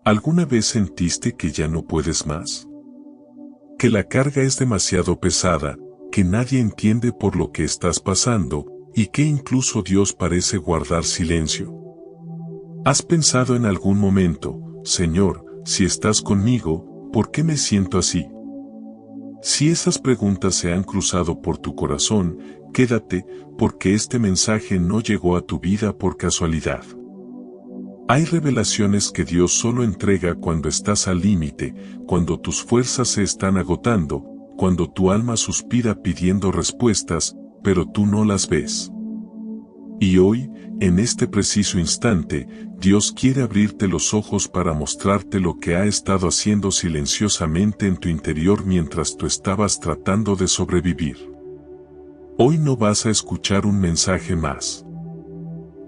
¿Alguna vez sentiste que ya no puedes más? Que la carga es demasiado pesada, que nadie entiende por lo que estás pasando, y que incluso Dios parece guardar silencio. ¿Has pensado en algún momento, Señor, si estás conmigo, por qué me siento así? Si esas preguntas se han cruzado por tu corazón, quédate, porque este mensaje no llegó a tu vida por casualidad. Hay revelaciones que Dios solo entrega cuando estás al límite, cuando tus fuerzas se están agotando, cuando tu alma suspira pidiendo respuestas, pero tú no las ves. Y hoy, en este preciso instante, Dios quiere abrirte los ojos para mostrarte lo que ha estado haciendo silenciosamente en tu interior mientras tú estabas tratando de sobrevivir. Hoy no vas a escuchar un mensaje más.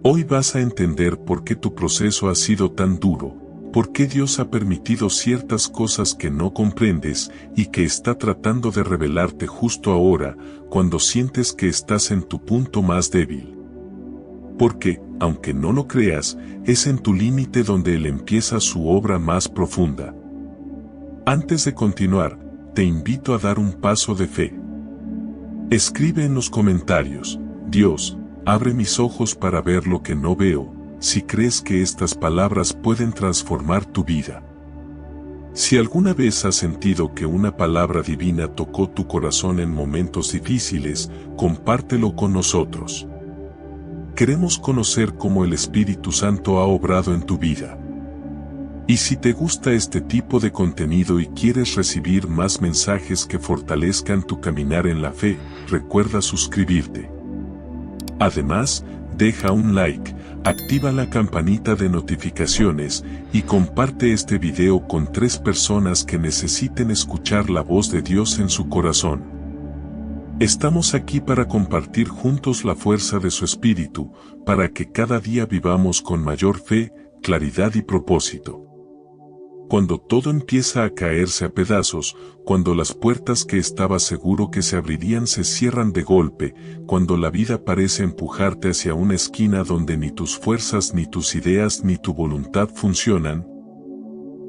Hoy vas a entender por qué tu proceso ha sido tan duro, por qué Dios ha permitido ciertas cosas que no comprendes y que está tratando de revelarte justo ahora, cuando sientes que estás en tu punto más débil. Porque, aunque no lo creas, es en tu límite donde Él empieza su obra más profunda. Antes de continuar, te invito a dar un paso de fe. Escribe en los comentarios, Dios, abre mis ojos para ver lo que no veo, si crees que estas palabras pueden transformar tu vida. Si alguna vez has sentido que una palabra divina tocó tu corazón en momentos difíciles, compártelo con nosotros. Queremos conocer cómo el Espíritu Santo ha obrado en tu vida. Y si te gusta este tipo de contenido y quieres recibir más mensajes que fortalezcan tu caminar en la fe, recuerda suscribirte. Además, deja un like, activa la campanita de notificaciones y comparte este video con 3 personas que necesiten escuchar la voz de Dios en su corazón. Estamos aquí para compartir juntos la fuerza de su Espíritu, para que cada día vivamos con mayor fe, claridad y propósito. Cuando todo empieza a caerse a pedazos, cuando las puertas que estabas seguro que se abrirían se cierran de golpe, cuando la vida parece empujarte hacia una esquina donde ni tus fuerzas ni tus ideas ni tu voluntad funcionan,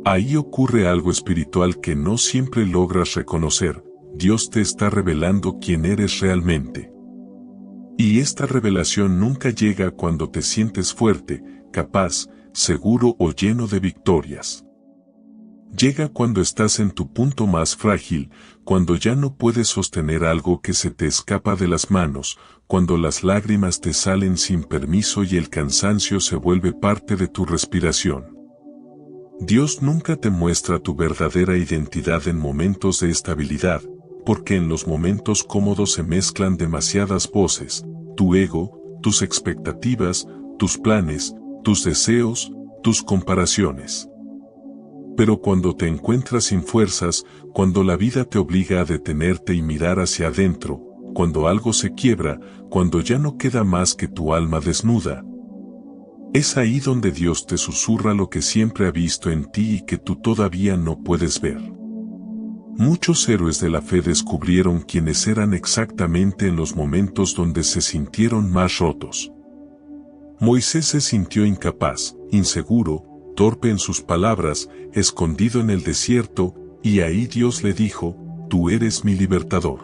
ahí ocurre algo espiritual que no siempre logras reconocer. Dios te está revelando quién eres realmente. Y esta revelación nunca llega cuando te sientes fuerte, capaz, seguro o lleno de victorias. Llega cuando estás en tu punto más frágil, cuando ya no puedes sostener algo que se te escapa de las manos, cuando las lágrimas te salen sin permiso y el cansancio se vuelve parte de tu respiración. Dios nunca te muestra tu verdadera identidad en momentos de estabilidad, porque en los momentos cómodos se mezclan demasiadas voces, tu ego, tus expectativas, tus planes, tus deseos, tus comparaciones. Pero cuando te encuentras sin fuerzas, cuando la vida te obliga a detenerte y mirar hacia adentro, cuando algo se quiebra, cuando ya no queda más que tu alma desnuda, es ahí donde Dios te susurra lo que siempre ha visto en ti y que tú todavía no puedes ver. Muchos héroes de la fe descubrieron quiénes eran exactamente en los momentos donde se sintieron más rotos. Moisés se sintió incapaz, inseguro, torpe en sus palabras, escondido en el desierto, y ahí Dios le dijo, tú eres mi libertador.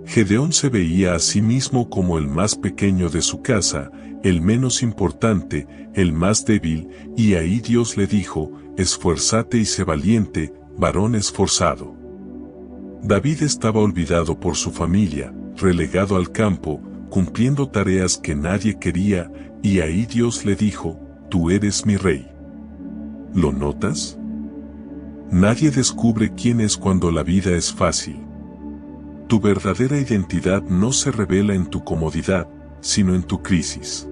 Gedeón se veía a sí mismo como el más pequeño de su casa, el menos importante, el más débil, y ahí Dios le dijo, esfuérzate y sé valiente, varón esforzado. David estaba olvidado por su familia, relegado al campo, cumpliendo tareas que nadie quería, y ahí Dios le dijo, tú eres mi rey. ¿Lo notas? Nadie descubre quién es cuando la vida es fácil. Tu verdadera identidad no se revela en tu comodidad, sino en tu crisis.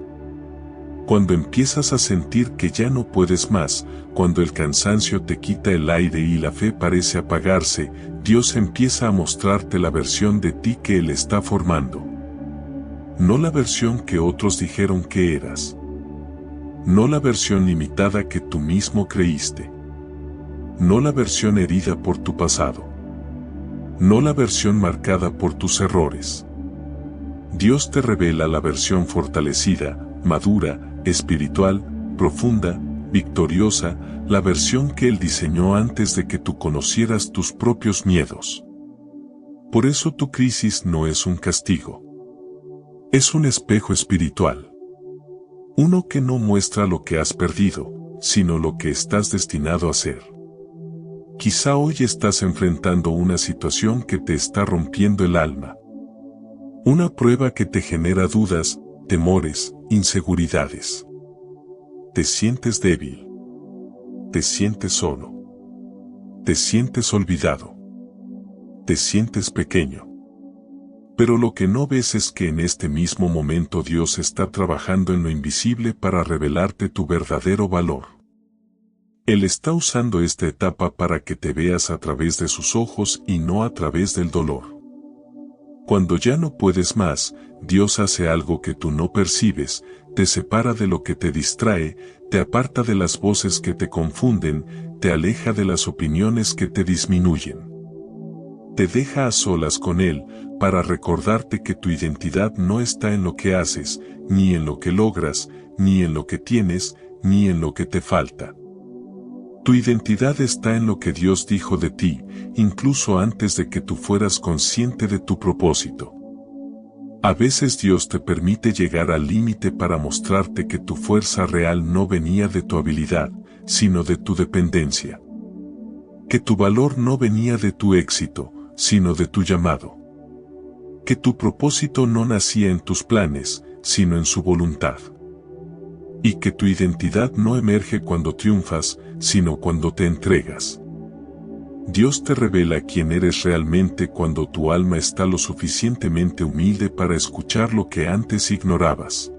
Cuando empiezas a sentir que ya no puedes más, cuando el cansancio te quita el aire y la fe parece apagarse, Dios empieza a mostrarte la versión de ti que Él está formando. No la versión que otros dijeron que eras. No la versión limitada que tú mismo creíste. No la versión herida por tu pasado. No la versión marcada por tus errores. Dios te revela la versión fortalecida, madura, espiritual, profunda, victoriosa, la versión que Él diseñó antes de que tú conocieras tus propios miedos. Por eso tu crisis no es un castigo. Es un espejo espiritual. Uno que no muestra lo que has perdido, sino lo que estás destinado a ser. Quizá hoy estás enfrentando una situación que te está rompiendo el alma. Una prueba que te genera dudas, temores, inseguridades. Te sientes débil. Te sientes solo. Te sientes olvidado. Te sientes pequeño. Pero lo que no ves es que en este mismo momento Dios está trabajando en lo invisible para revelarte tu verdadero valor. Él está usando esta etapa para que te veas a través de sus ojos y no a través del dolor. Cuando ya no puedes más, Dios hace algo que tú no percibes, te separa de lo que te distrae, te aparta de las voces que te confunden, te aleja de las opiniones que te disminuyen. Te deja a solas con Él, para recordarte que tu identidad no está en lo que haces, ni en lo que logras, ni en lo que tienes, ni en lo que te falta. Tu identidad está en lo que Dios dijo de ti, incluso antes de que tú fueras consciente de tu propósito. A veces Dios te permite llegar al límite para mostrarte que tu fuerza real no venía de tu habilidad, sino de tu dependencia. Que tu valor no venía de tu éxito, sino de tu llamado. Que tu propósito no nacía en tus planes, sino en su voluntad. Y que tu identidad no emerge cuando triunfas, sino cuando te entregas. Dios te revela quién eres realmente cuando tu alma está lo suficientemente humilde para escuchar lo que antes ignorabas.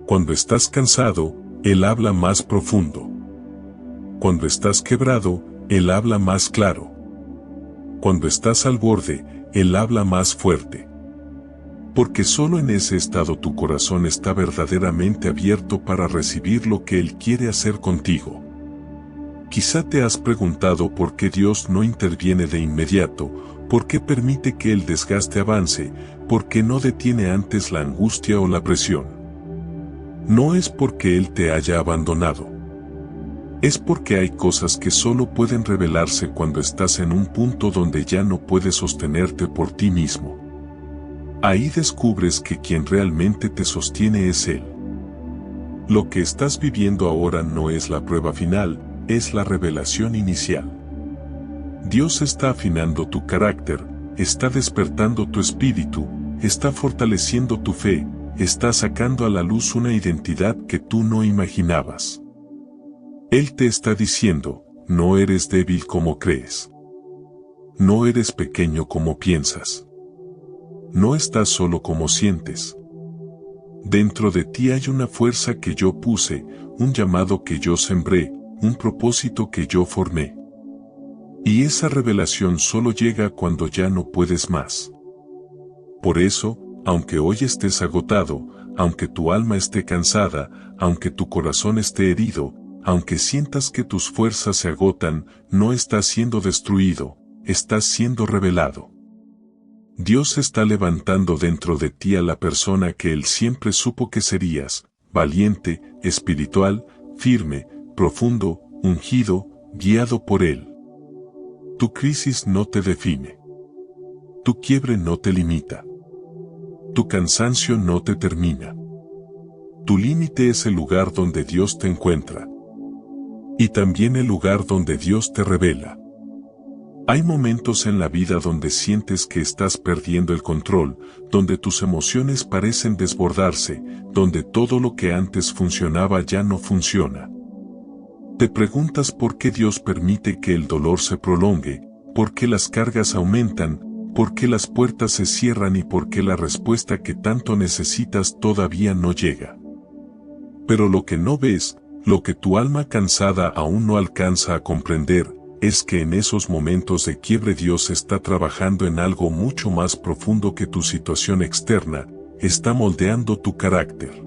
Cuando estás cansado, Él habla más profundo. Cuando estás quebrado, Él habla más claro. Cuando estás al borde, Él habla más fuerte. Porque solo en ese estado tu corazón está verdaderamente abierto para recibir lo que Él quiere hacer contigo. Quizá te has preguntado por qué Dios no interviene de inmediato, por qué permite que el desgaste avance, por qué no detiene antes la angustia o la presión. No es porque Él te haya abandonado. Es porque hay cosas que solo pueden revelarse cuando estás en un punto donde ya no puedes sostenerte por ti mismo. Ahí descubres que quien realmente te sostiene es Él. Lo que estás viviendo ahora no es la prueba final, es la revelación inicial. Dios está afinando tu carácter, está despertando tu espíritu, está fortaleciendo tu fe, está sacando a la luz una identidad que tú no imaginabas. Él te está diciendo, no eres débil como crees. No eres pequeño como piensas. No estás solo como sientes. Dentro de ti hay una fuerza que yo puse, un llamado que yo sembré, un propósito que yo formé. Y esa revelación solo llega cuando ya no puedes más. Por eso, aunque hoy estés agotado, aunque tu alma esté cansada, aunque tu corazón esté herido, aunque sientas que tus fuerzas se agotan, no estás siendo destruido, estás siendo revelado. Dios está levantando dentro de ti a la persona que Él siempre supo que serías, valiente, espiritual, firme, profundo, ungido, guiado por Él. Tu crisis no te define. Tu quiebre no te limita. Tu cansancio no te termina. Tu límite es el lugar donde Dios te encuentra. Y también el lugar donde Dios te revela. Hay momentos en la vida donde sientes que estás perdiendo el control, donde tus emociones parecen desbordarse, donde todo lo que antes funcionaba ya no funciona. Te preguntas por qué Dios permite que el dolor se prolongue, por qué las cargas aumentan, por qué las puertas se cierran y por qué la respuesta que tanto necesitas todavía no llega. Pero lo que no ves, lo que tu alma cansada aún no alcanza a comprender, es que en esos momentos de quiebre Dios está trabajando en algo mucho más profundo que tu situación externa, está moldeando tu carácter.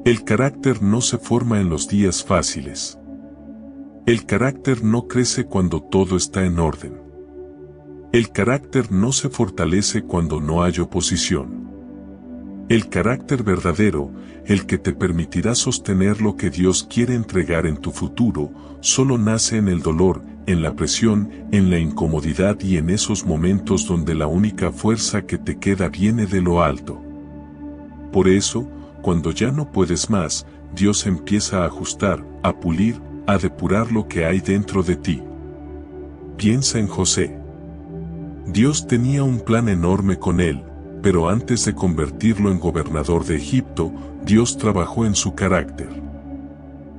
El carácter no se forma en los días fáciles. El carácter no crece cuando todo está en orden. El carácter no se fortalece cuando no hay oposición. El carácter verdadero, el que te permitirá sostener lo que Dios quiere entregar en tu futuro, solo nace en el dolor, en la presión, en la incomodidad y en esos momentos donde la única fuerza que te queda viene de lo alto. Por eso, cuando ya no puedes más, Dios empieza a ajustar, a pulir, a depurar lo que hay dentro de ti. Piensa en José. Dios tenía un plan enorme con él, pero antes de convertirlo en gobernador de Egipto, Dios trabajó en su carácter.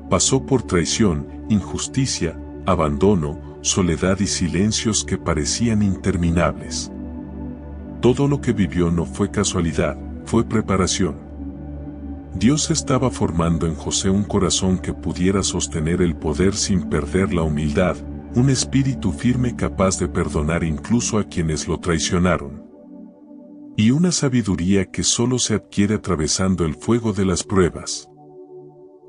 Pasó por traición, injusticia, abandono, soledad y silencios que parecían interminables. Todo lo que vivió no fue casualidad, fue preparación. Dios estaba formando en José un corazón que pudiera sostener el poder sin perder la humildad, un espíritu firme capaz de perdonar incluso a quienes lo traicionaron. Y una sabiduría que solo se adquiere atravesando el fuego de las pruebas.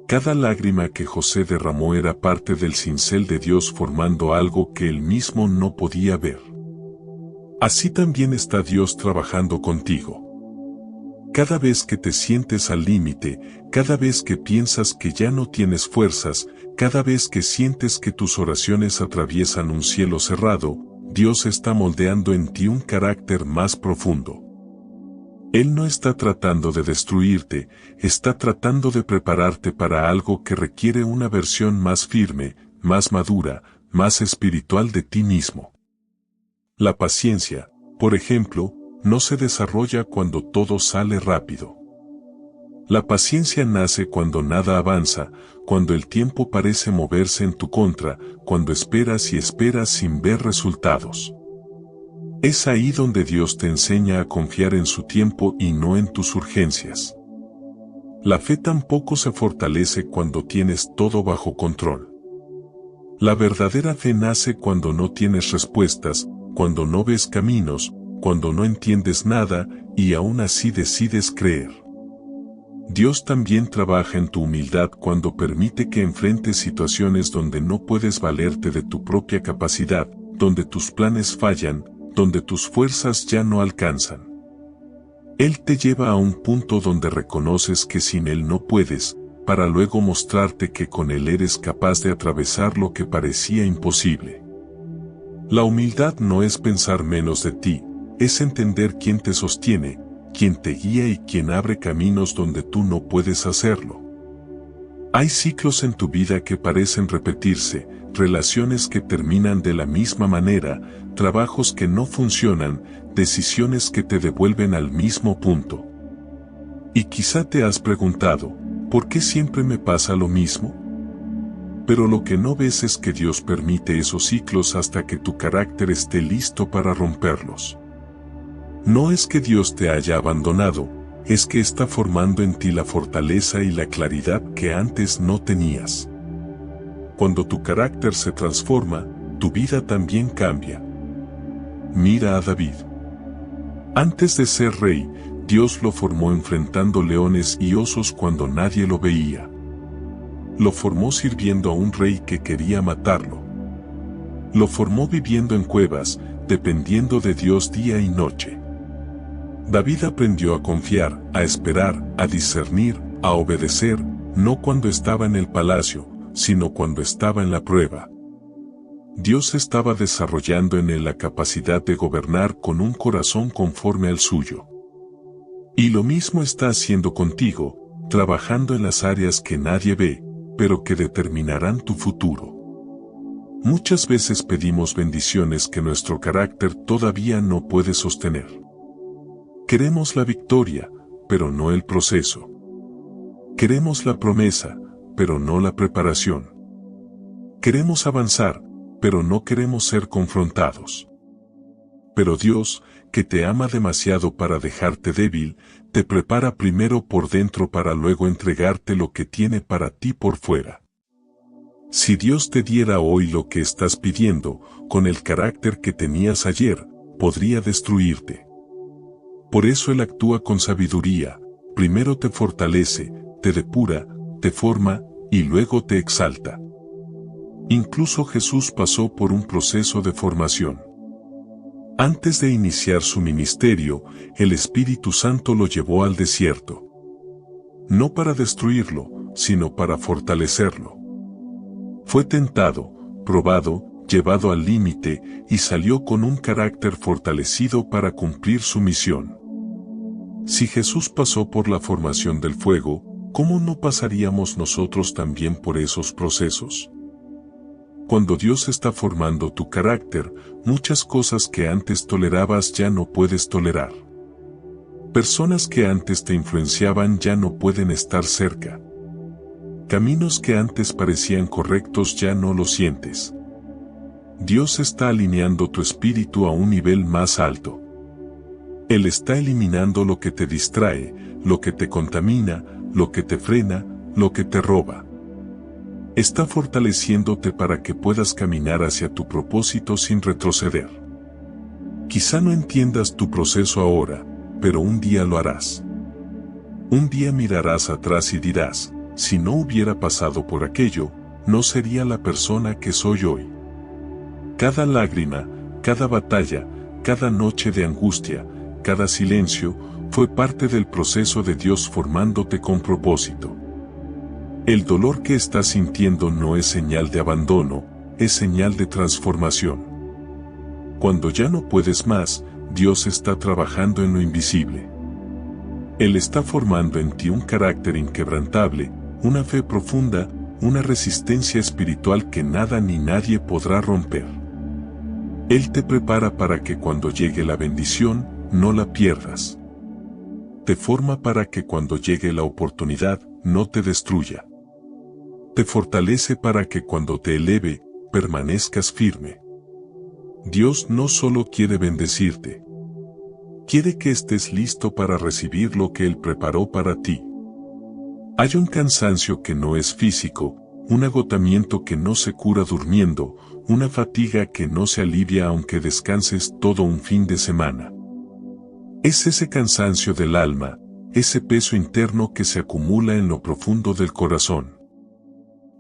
Cada lágrima que José derramó era parte del cincel de Dios formando algo que él mismo no podía ver. Así también está Dios trabajando contigo. Cada vez que te sientes al límite, cada vez que piensas que ya no tienes fuerzas, cada vez que sientes que tus oraciones atraviesan un cielo cerrado, Dios está moldeando en ti un carácter más profundo. Él no está tratando de destruirte, está tratando de prepararte para algo que requiere una versión más firme, más madura, más espiritual de ti mismo. La paciencia, por ejemplo, no se desarrolla cuando todo sale rápido. La paciencia nace cuando nada avanza, cuando el tiempo parece moverse en tu contra, cuando esperas y esperas sin ver resultados. Es ahí donde Dios te enseña a confiar en su tiempo y no en tus urgencias. La fe tampoco se fortalece cuando tienes todo bajo control. La verdadera fe nace cuando no tienes respuestas, cuando no ves caminos, cuando no entiendes nada y aún así decides creer. Dios también trabaja en tu humildad cuando permite que enfrentes situaciones donde no puedes valerte de tu propia capacidad, donde tus planes fallan, donde tus fuerzas ya no alcanzan. Él te lleva a un punto donde reconoces que sin Él no puedes, para luego mostrarte que con Él eres capaz de atravesar lo que parecía imposible. La humildad no es pensar menos de ti, es entender quién te sostiene, quién te guía y quién abre caminos donde tú no puedes hacerlo. Hay ciclos en tu vida que parecen repetirse, relaciones que terminan de la misma manera, trabajos que no funcionan, decisiones que te devuelven al mismo punto. Y quizá te has preguntado, ¿por qué siempre me pasa lo mismo? Pero lo que no ves es que Dios permite esos ciclos hasta que tu carácter esté listo para romperlos. No es que Dios te haya abandonado, es que está formando en ti la fortaleza y la claridad que antes no tenías. Cuando tu carácter se transforma, tu vida también cambia. Mira a David. Antes de ser rey, Dios lo formó enfrentando leones y osos cuando nadie lo veía. Lo formó sirviendo a un rey que quería matarlo. Lo formó viviendo en cuevas, dependiendo de Dios día y noche. David aprendió a confiar, a esperar, a discernir, a obedecer, no cuando estaba en el palacio, sino cuando estaba en la prueba. Dios estaba desarrollando en él la capacidad de gobernar con un corazón conforme al suyo. Y lo mismo está haciendo contigo, trabajando en las áreas que nadie ve, pero que determinarán tu futuro. Muchas veces pedimos bendiciones que nuestro carácter todavía no puede sostener. Queremos la victoria, pero no el proceso. Queremos la promesa, pero no la preparación. Queremos avanzar, pero no queremos ser confrontados. Pero Dios, que te ama demasiado para dejarte débil, te prepara primero por dentro para luego entregarte lo que tiene para ti por fuera. Si Dios te diera hoy lo que estás pidiendo, con el carácter que tenías ayer, podría destruirte. Por eso Él actúa con sabiduría, primero te fortalece, te depura, te forma, y luego te exalta. Incluso Jesús pasó por un proceso de formación. Antes de iniciar su ministerio, el Espíritu Santo lo llevó al desierto. No para destruirlo, sino para fortalecerlo. Fue tentado, probado, llevado al límite y salió con un carácter fortalecido para cumplir su misión. Si Jesús pasó por la formación del fuego, ¿cómo no pasaríamos nosotros también por esos procesos? Cuando Dios está formando tu carácter, muchas cosas que antes tolerabas ya no puedes tolerar. Personas que antes te influenciaban ya no pueden estar cerca. Caminos que antes parecían correctos ya no los sientes. Dios está alineando tu espíritu a un nivel más alto. Él está eliminando lo que te distrae, lo que te contamina, lo que te frena, lo que te roba. Está fortaleciéndote para que puedas caminar hacia tu propósito sin retroceder. Quizá no entiendas tu proceso ahora, pero un día lo harás. Un día mirarás atrás y dirás, si no hubiera pasado por aquello, no sería la persona que soy hoy. Cada lágrima, cada batalla, cada noche de angustia, cada silencio, fue parte del proceso de Dios formándote con propósito. El dolor que estás sintiendo no es señal de abandono, es señal de transformación. Cuando ya no puedes más, Dios está trabajando en lo invisible. Él está formando en ti un carácter inquebrantable, una fe profunda, una resistencia espiritual que nada ni nadie podrá romper. Él te prepara para que cuando llegue la bendición, no la pierdas. Te forma para que cuando llegue la oportunidad, no te destruya. Te fortalece para que cuando te eleve, permanezcas firme. Dios no solo quiere bendecirte. Quiere que estés listo para recibir lo que Él preparó para ti. Hay un cansancio que no es físico, un agotamiento que no se cura durmiendo, una fatiga que no se alivia aunque descanses todo un fin de semana. Es ese cansancio del alma, ese peso interno que se acumula en lo profundo del corazón.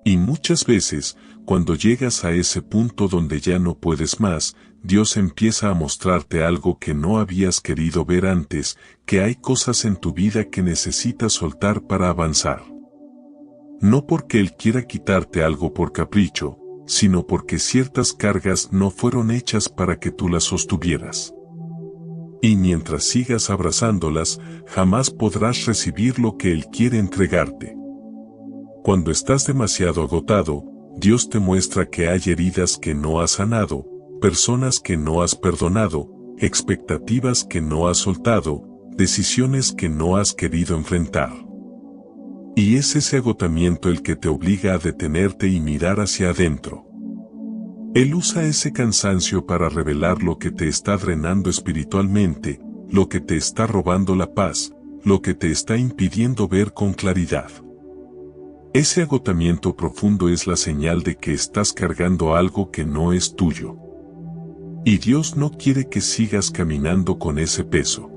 Y muchas veces, cuando llegas a ese punto donde ya no puedes más, Dios empieza a mostrarte algo que no habías querido ver antes, que hay cosas en tu vida que necesitas soltar para avanzar. No porque Él quiera quitarte algo por capricho, sino porque ciertas cargas no fueron hechas para que tú las sostuvieras. Y mientras sigas abrazándolas, jamás podrás recibir lo que Él quiere entregarte. Cuando estás demasiado agotado, Dios te muestra que hay heridas que no has sanado, personas que no has perdonado, expectativas que no has soltado, decisiones que no has querido enfrentar. Y es ese agotamiento el que te obliga a detenerte y mirar hacia adentro. Él usa ese cansancio para revelar lo que te está drenando espiritualmente, lo que te está robando la paz, lo que te está impidiendo ver con claridad. Ese agotamiento profundo es la señal de que estás cargando algo que no es tuyo. Y Dios no quiere que sigas caminando con ese peso.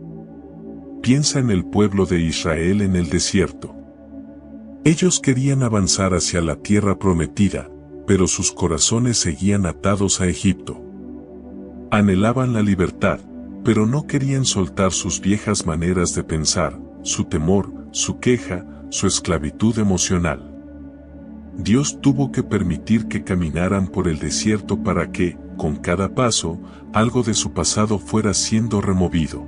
Piensa en el pueblo de Israel en el desierto. Ellos querían avanzar hacia la tierra prometida, pero sus corazones seguían atados a Egipto. Anhelaban la libertad, pero no querían soltar sus viejas maneras de pensar, su temor, su queja, su esclavitud emocional. Dios tuvo que permitir que caminaran por el desierto para que, con cada paso, algo de su pasado fuera siendo removido.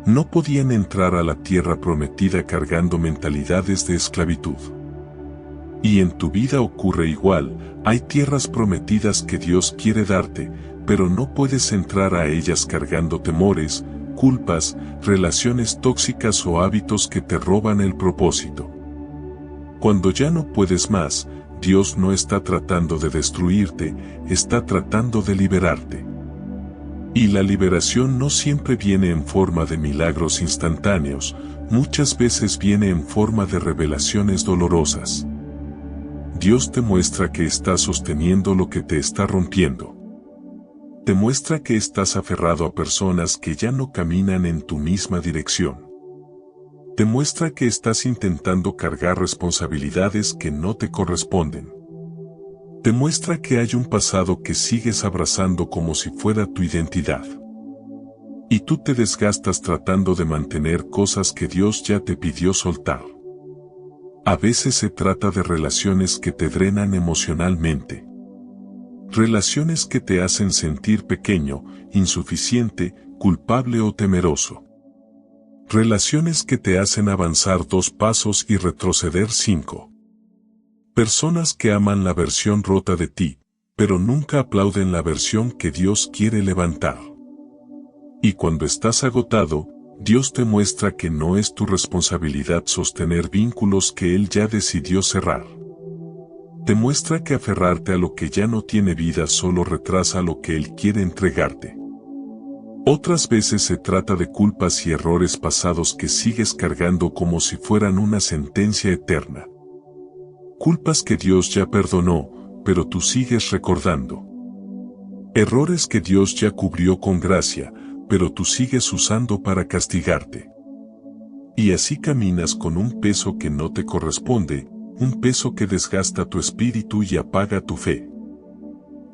No podían entrar a la tierra prometida cargando mentalidades de esclavitud. Y en tu vida ocurre igual, hay tierras prometidas que Dios quiere darte, pero no puedes entrar a ellas cargando temores, culpas, relaciones tóxicas o hábitos que te roban el propósito. Cuando ya no puedes más, Dios no está tratando de destruirte, está tratando de liberarte. Y la liberación no siempre viene en forma de milagros instantáneos, muchas veces viene en forma de revelaciones dolorosas. Dios te muestra que estás sosteniendo lo que te está rompiendo. Te muestra que estás aferrado a personas que ya no caminan en tu misma dirección. Te muestra que estás intentando cargar responsabilidades que no te corresponden. Te muestra que hay un pasado que sigues abrazando como si fuera tu identidad. Y tú te desgastas tratando de mantener cosas que Dios ya te pidió soltar. A veces se trata de relaciones que te drenan emocionalmente. Relaciones que te hacen sentir pequeño, insuficiente, culpable o temeroso. Relaciones que te hacen avanzar 2 pasos y retroceder 5. Personas que aman la versión rota de ti, pero nunca aplauden la versión que Dios quiere levantar. Y cuando estás agotado, Dios te muestra que no es tu responsabilidad sostener vínculos que Él ya decidió cerrar. Te muestra que aferrarte a lo que ya no tiene vida solo retrasa lo que Él quiere entregarte. Otras veces se trata de culpas y errores pasados que sigues cargando como si fueran una sentencia eterna. Culpas que Dios ya perdonó, pero tú sigues recordando. Errores que Dios ya cubrió con gracia, pero tú sigues usando para castigarte. Y así caminas con un peso que no te corresponde, un peso que desgasta tu espíritu y apaga tu fe.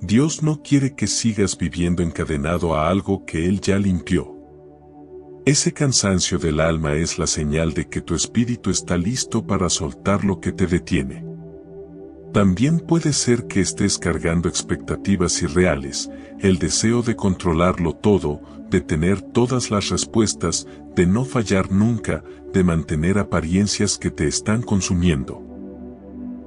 Dios no quiere que sigas viviendo encadenado a algo que Él ya limpió. Ese cansancio del alma es la señal de que tu espíritu está listo para soltar lo que te detiene. También puede ser que estés cargando expectativas irreales, el deseo de controlarlo todo, de tener todas las respuestas, de no fallar nunca, de mantener apariencias que te están consumiendo.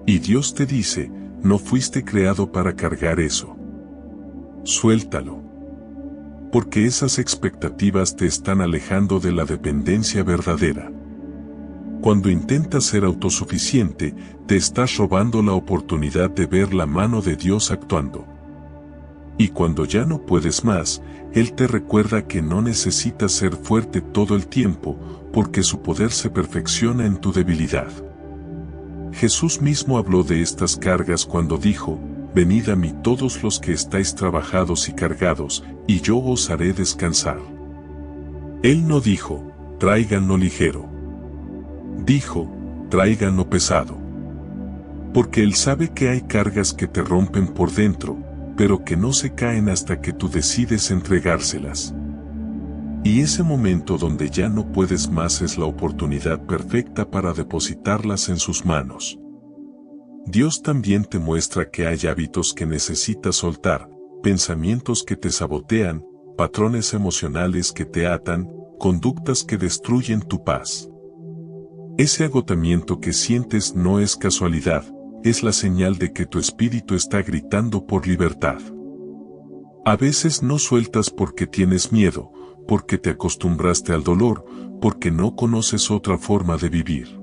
Y Dios te dice, no fuiste creado para cargar eso. Suéltalo. Porque esas expectativas te están alejando de la dependencia verdadera. Cuando intentas ser autosuficiente, te estás robando la oportunidad de ver la mano de Dios actuando. Y cuando ya no puedes más, Él te recuerda que no necesitas ser fuerte todo el tiempo, porque su poder se perfecciona en tu debilidad. Jesús mismo habló de estas cargas cuando dijo, «Venid a mí todos los que estáis trabajados y cargados, y yo os haré descansar». Él no dijo, «Tráiganlo ligero». Dijo, «Tráiganlo pesado». Porque Él sabe que hay cargas que te rompen por dentro, pero que no se caen hasta que tú decides entregárselas. Y ese momento donde ya no puedes más es la oportunidad perfecta para depositarlas en sus manos. Dios también te muestra que hay hábitos que necesitas soltar, pensamientos que te sabotean, patrones emocionales que te atan, conductas que destruyen tu paz. Ese agotamiento que sientes no es casualidad, es la señal de que tu espíritu está gritando por libertad. A veces no sueltas porque tienes miedo, porque te acostumbraste al dolor, porque no conoces otra forma de vivir.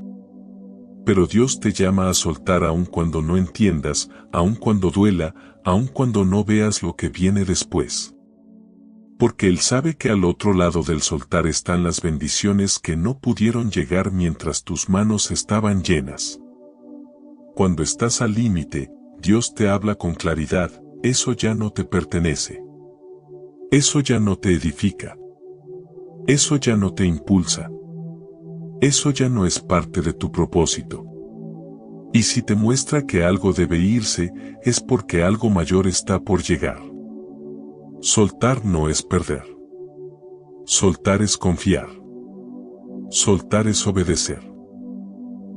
Pero Dios te llama a soltar aun cuando no entiendas, aun cuando duela, aun cuando no veas lo que viene después. Porque Él sabe que al otro lado del soltar están las bendiciones que no pudieron llegar mientras tus manos estaban llenas. Cuando estás al límite, Dios te habla con claridad, eso ya no te pertenece. Eso ya no te edifica. Eso ya no te impulsa. Eso ya no es parte de tu propósito. Y si te muestra que algo debe irse, es porque algo mayor está por llegar. Soltar no es perder. Soltar es confiar. Soltar es obedecer.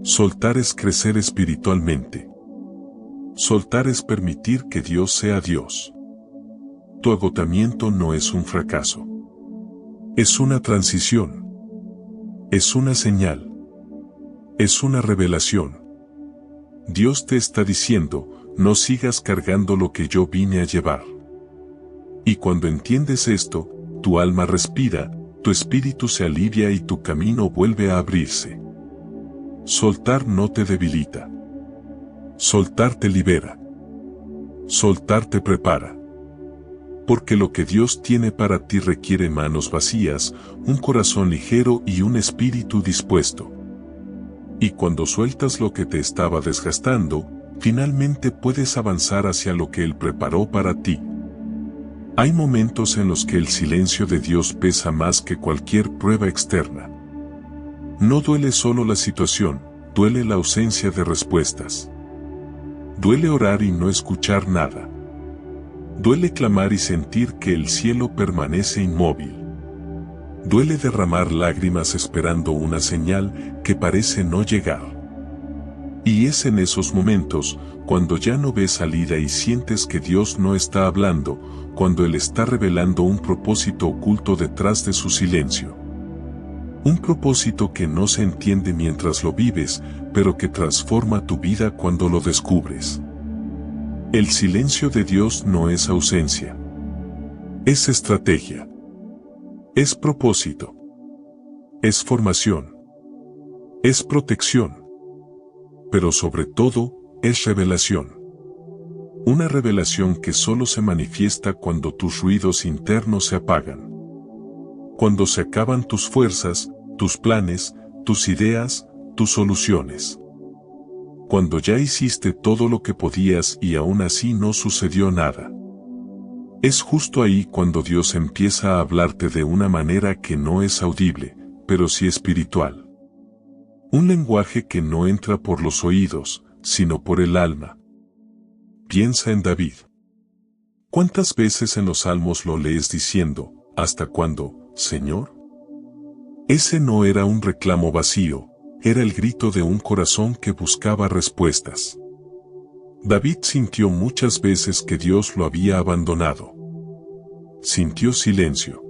Soltar es crecer espiritualmente. Soltar es permitir que Dios sea Dios. Tu agotamiento no es un fracaso. Es una transición. Es una señal. Es una revelación. Dios te está diciendo, no sigas cargando lo que yo vine a llevar. Y cuando entiendes esto, tu alma respira, tu espíritu se alivia y tu camino vuelve a abrirse. Soltar no te debilita. Soltar te libera. Soltar te prepara. Porque lo que Dios tiene para ti requiere manos vacías, un corazón ligero y un espíritu dispuesto. Y cuando sueltas lo que te estaba desgastando, finalmente puedes avanzar hacia lo que Él preparó para ti. Hay momentos en los que el silencio de Dios pesa más que cualquier prueba externa. No duele solo la situación, duele la ausencia de respuestas. Duele orar y no escuchar nada. Duele clamar y sentir que el cielo permanece inmóvil. Duele derramar lágrimas esperando una señal que parece no llegar. Y es en esos momentos, cuando ya no ves salida y sientes que Dios no está hablando, cuando Él está revelando un propósito oculto detrás de su silencio. Un propósito que no se entiende mientras lo vives, pero que transforma tu vida cuando lo descubres. El silencio de Dios no es ausencia. Es estrategia. Es propósito. Es formación. Es protección. Pero sobre todo, es revelación. Una revelación que solo se manifiesta cuando tus ruidos internos se apagan. Cuando se acaban tus fuerzas, tus planes, tus ideas, tus soluciones. Cuando ya hiciste todo lo que podías y aún así no sucedió nada. Es justo ahí cuando Dios empieza a hablarte de una manera que no es audible, pero sí espiritual. Un lenguaje que no entra por los oídos, sino por el alma. Piensa en David. ¿Cuántas veces en los salmos lo lees diciendo, ¿hasta cuándo, Señor? Ese no era un reclamo vacío, era el grito de un corazón que buscaba respuestas. David sintió muchas veces que Dios lo había abandonado. Sintió silencio.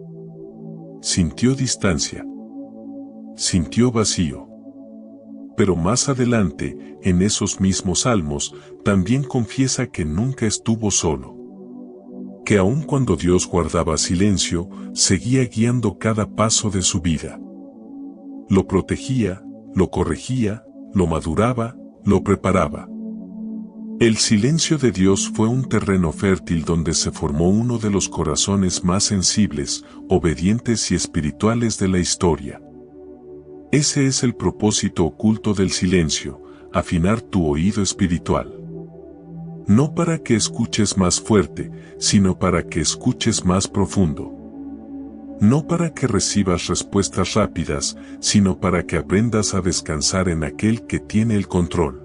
Sintió distancia. Sintió vacío. Pero más adelante, en esos mismos salmos, también confiesa que nunca estuvo solo. Que aun cuando Dios guardaba silencio, seguía guiando cada paso de su vida. Lo protegía, lo corregía, lo maduraba, lo preparaba. El silencio de Dios fue un terreno fértil donde se formó uno de los corazones más sensibles, obedientes y espirituales de la historia. Ese es el propósito oculto del silencio, afinar tu oído espiritual. No para que escuches más fuerte, sino para que escuches más profundo. No para que recibas respuestas rápidas, sino para que aprendas a descansar en aquel que tiene el control.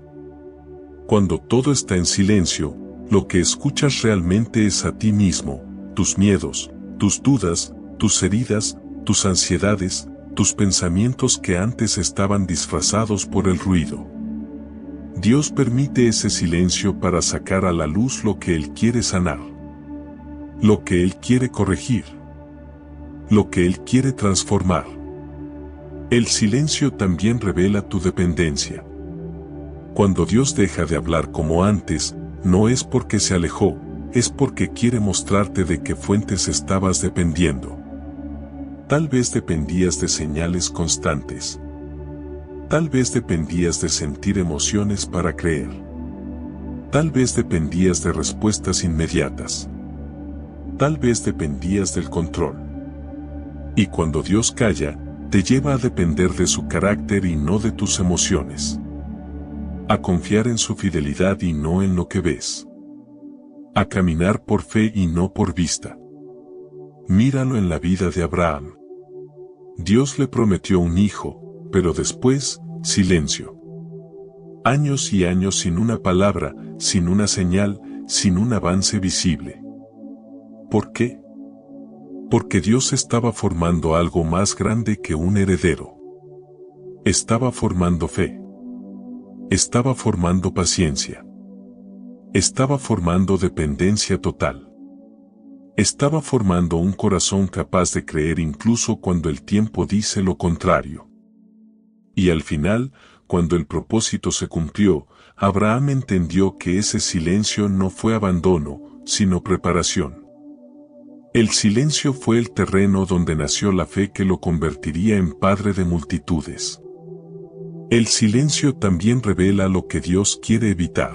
Cuando todo está en silencio, lo que escuchas realmente es a ti mismo, tus miedos, tus dudas, tus heridas, tus ansiedades, tus pensamientos que antes estaban disfrazados por el ruido. Dios permite ese silencio para sacar a la luz lo que Él quiere sanar, lo que Él quiere corregir, lo que Él quiere transformar. El silencio también revela tu dependencia. Cuando Dios deja de hablar como antes, no es porque se alejó, es porque quiere mostrarte de qué fuentes estabas dependiendo. Tal vez dependías de señales constantes. Tal vez dependías de sentir emociones para creer. Tal vez dependías de respuestas inmediatas. Tal vez dependías del control. Y cuando Dios calla, te lleva a depender de su carácter y no de tus emociones. A confiar en su fidelidad y no en lo que ves. A caminar por fe y no por vista. Míralo en la vida de Abraham. Dios le prometió un hijo, pero después, silencio. Años y años sin una palabra, sin una señal, sin un avance visible. ¿Por qué? Porque Dios estaba formando algo más grande que un heredero. Estaba formando fe. Estaba formando paciencia. Estaba formando dependencia total. Estaba formando un corazón capaz de creer incluso cuando el tiempo dice lo contrario. Y al final, cuando el propósito se cumplió, Abraham entendió que ese silencio no fue abandono, sino preparación. El silencio fue el terreno donde nació la fe que lo convertiría en padre de multitudes. El silencio también revela lo que Dios quiere evitar.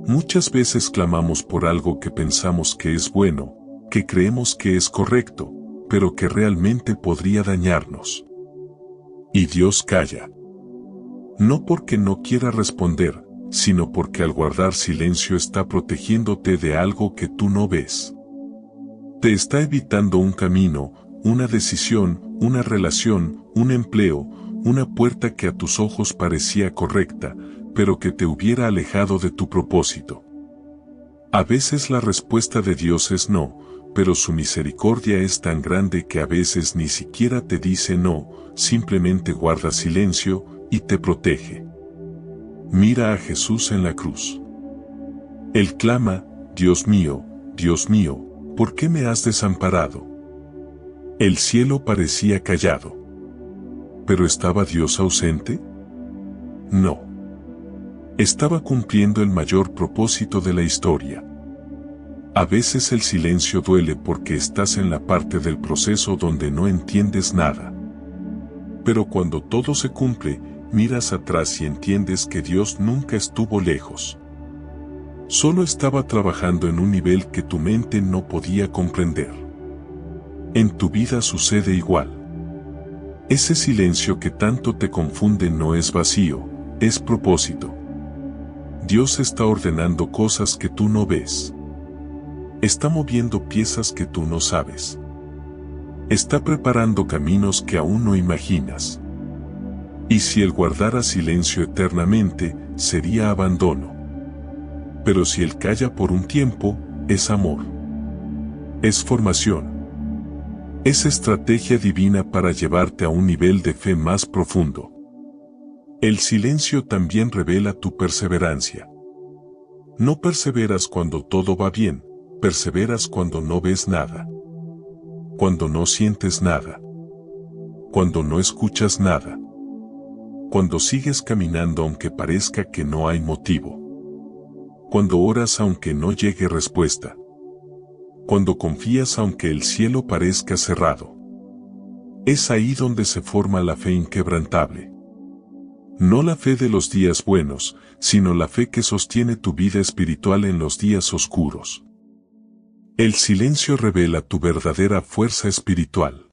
Muchas veces clamamos por algo que pensamos que es bueno, que creemos que es correcto, pero que realmente podría dañarnos. Y Dios calla. No porque no quiera responder, sino porque al guardar silencio está protegiéndote de algo que tú no ves. Te está evitando un camino, una decisión, una relación, un empleo, una puerta que a tus ojos parecía correcta, pero que te hubiera alejado de tu propósito. A veces la respuesta de Dios es no, pero su misericordia es tan grande que a veces ni siquiera te dice no, simplemente guarda silencio y te protege. Mira a Jesús en la cruz. Él clama, Dios mío, ¿por qué me has desamparado? El cielo parecía callado. ¿Pero estaba Dios ausente? No. Estaba cumpliendo el mayor propósito de la historia. A veces el silencio duele porque estás en la parte del proceso donde no entiendes nada. Pero cuando todo se cumple, miras atrás y entiendes que Dios nunca estuvo lejos. Solo estaba trabajando en un nivel que tu mente no podía comprender. En tu vida sucede igual. Ese silencio que tanto te confunde no es vacío, es propósito. Dios está ordenando cosas que tú no ves. Está moviendo piezas que tú no sabes. Está preparando caminos que aún no imaginas. Y si Él guardara silencio eternamente, sería abandono. Pero si Él calla por un tiempo, es amor. Es formación. Es estrategia divina para llevarte a un nivel de fe más profundo. El silencio también revela tu perseverancia. No perseveras cuando todo va bien, perseveras cuando no ves nada. Cuando no sientes nada. Cuando no escuchas nada. Cuando sigues caminando aunque parezca que no hay motivo. Cuando oras aunque no llegue respuesta. Cuando confías aunque el cielo parezca cerrado. Es ahí donde se forma la fe inquebrantable. No la fe de los días buenos, sino la fe que sostiene tu vida espiritual en los días oscuros. El silencio revela tu verdadera fuerza espiritual.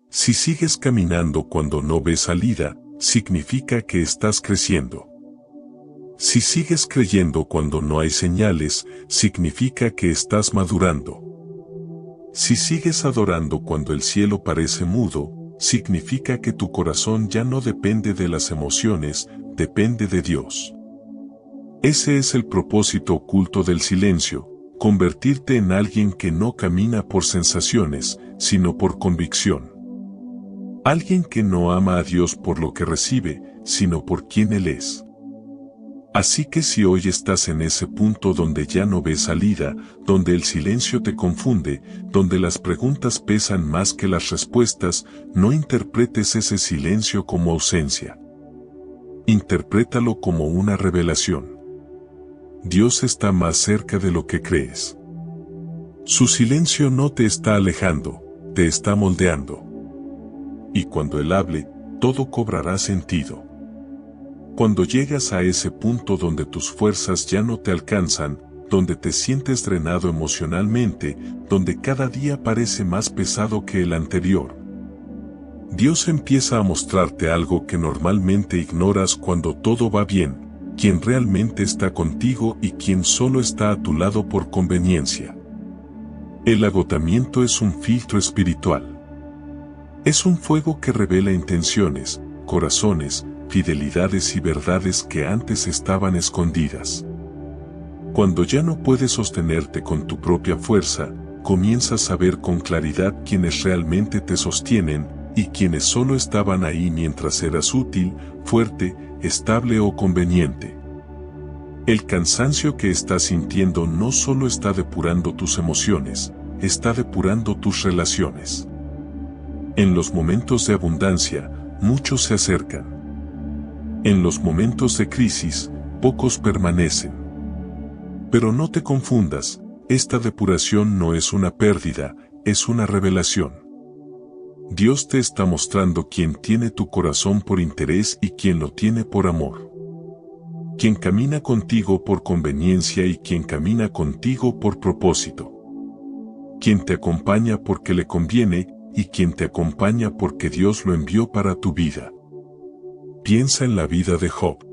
Si sigues caminando cuando no ves salida, significa que estás creciendo. Si sigues creyendo cuando no hay señales, significa que estás madurando. Si sigues adorando cuando el cielo parece mudo, significa que tu corazón ya no depende de las emociones, depende de Dios. Ese es el propósito oculto del silencio, convertirte en alguien que no camina por sensaciones, sino por convicción. Alguien que no ama a Dios por lo que recibe, sino por quien Él es. Así que si hoy estás en ese punto donde ya no ves salida, donde el silencio te confunde, donde las preguntas pesan más que las respuestas, no interpretes ese silencio como ausencia. Interprétalo como una revelación. Dios está más cerca de lo que crees. Su silencio no te está alejando, te está moldeando. Y cuando Él hable, todo cobrará sentido. Cuando llegas a ese punto donde tus fuerzas ya no te alcanzan, donde te sientes drenado emocionalmente, donde cada día parece más pesado que el anterior, Dios empieza a mostrarte algo que normalmente ignoras cuando todo va bien, quien realmente está contigo y quien solo está a tu lado por conveniencia. El agotamiento es un filtro espiritual. Es un fuego que revela intenciones, corazones, fidelidades y verdades que antes estaban escondidas. Cuando ya no puedes sostenerte con tu propia fuerza, comienzas a ver con claridad quienes realmente te sostienen y quienes solo estaban ahí mientras eras útil, fuerte, estable o conveniente. El cansancio que estás sintiendo no solo está depurando tus emociones, está depurando tus relaciones. En los momentos de abundancia, muchos se acercan. En los momentos de crisis, pocos permanecen. Pero no te confundas, esta depuración no es una pérdida, es una revelación. Dios te está mostrando quién tiene tu corazón por interés y quién lo tiene por amor. Quien camina contigo por conveniencia y quien camina contigo por propósito. Quien te acompaña porque le conviene y quien te acompaña porque Dios lo envió para tu vida. Piensa en la vida de Job.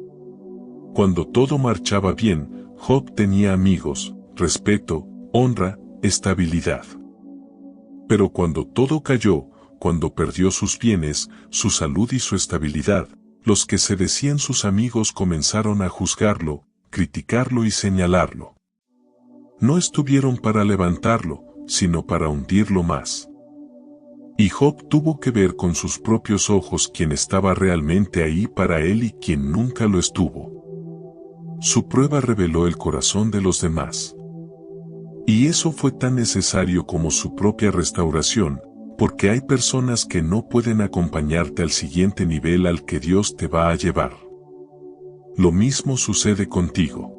Cuando todo marchaba bien, Job tenía amigos, respeto, honra, estabilidad. Pero cuando todo cayó, cuando perdió sus bienes, su salud y su estabilidad, los que se decían sus amigos comenzaron a juzgarlo, criticarlo y señalarlo. No estuvieron para levantarlo, sino para hundirlo más. Y Job tuvo que ver con sus propios ojos quién estaba realmente ahí para él y quién nunca lo estuvo. Su prueba reveló el corazón de los demás. Y eso fue tan necesario como su propia restauración, porque hay personas que no pueden acompañarte al siguiente nivel al que Dios te va a llevar. Lo mismo sucede contigo.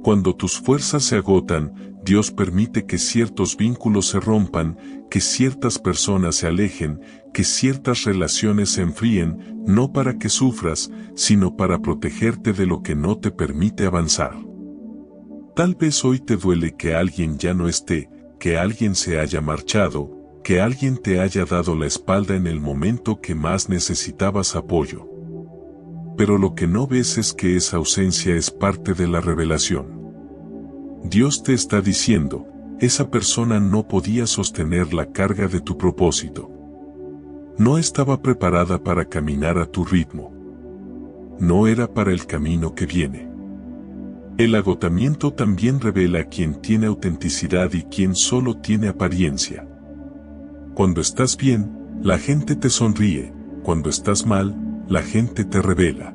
Cuando tus fuerzas se agotan, Dios permite que ciertos vínculos se rompan, que ciertas personas se alejen, que ciertas relaciones se enfríen, no para que sufras, sino para protegerte de lo que no te permite avanzar. Tal vez hoy te duele que alguien ya no esté, que alguien se haya marchado, que alguien te haya dado la espalda en el momento que más necesitabas apoyo. Pero lo que no ves es que esa ausencia es parte de la revelación. Dios te está diciendo, esa persona no podía sostener la carga de tu propósito. No estaba preparada para caminar a tu ritmo. No era para el camino que viene. El agotamiento también revela quién tiene autenticidad y quién solo tiene apariencia. Cuando estás bien, la gente te sonríe, cuando estás mal, la gente te revela.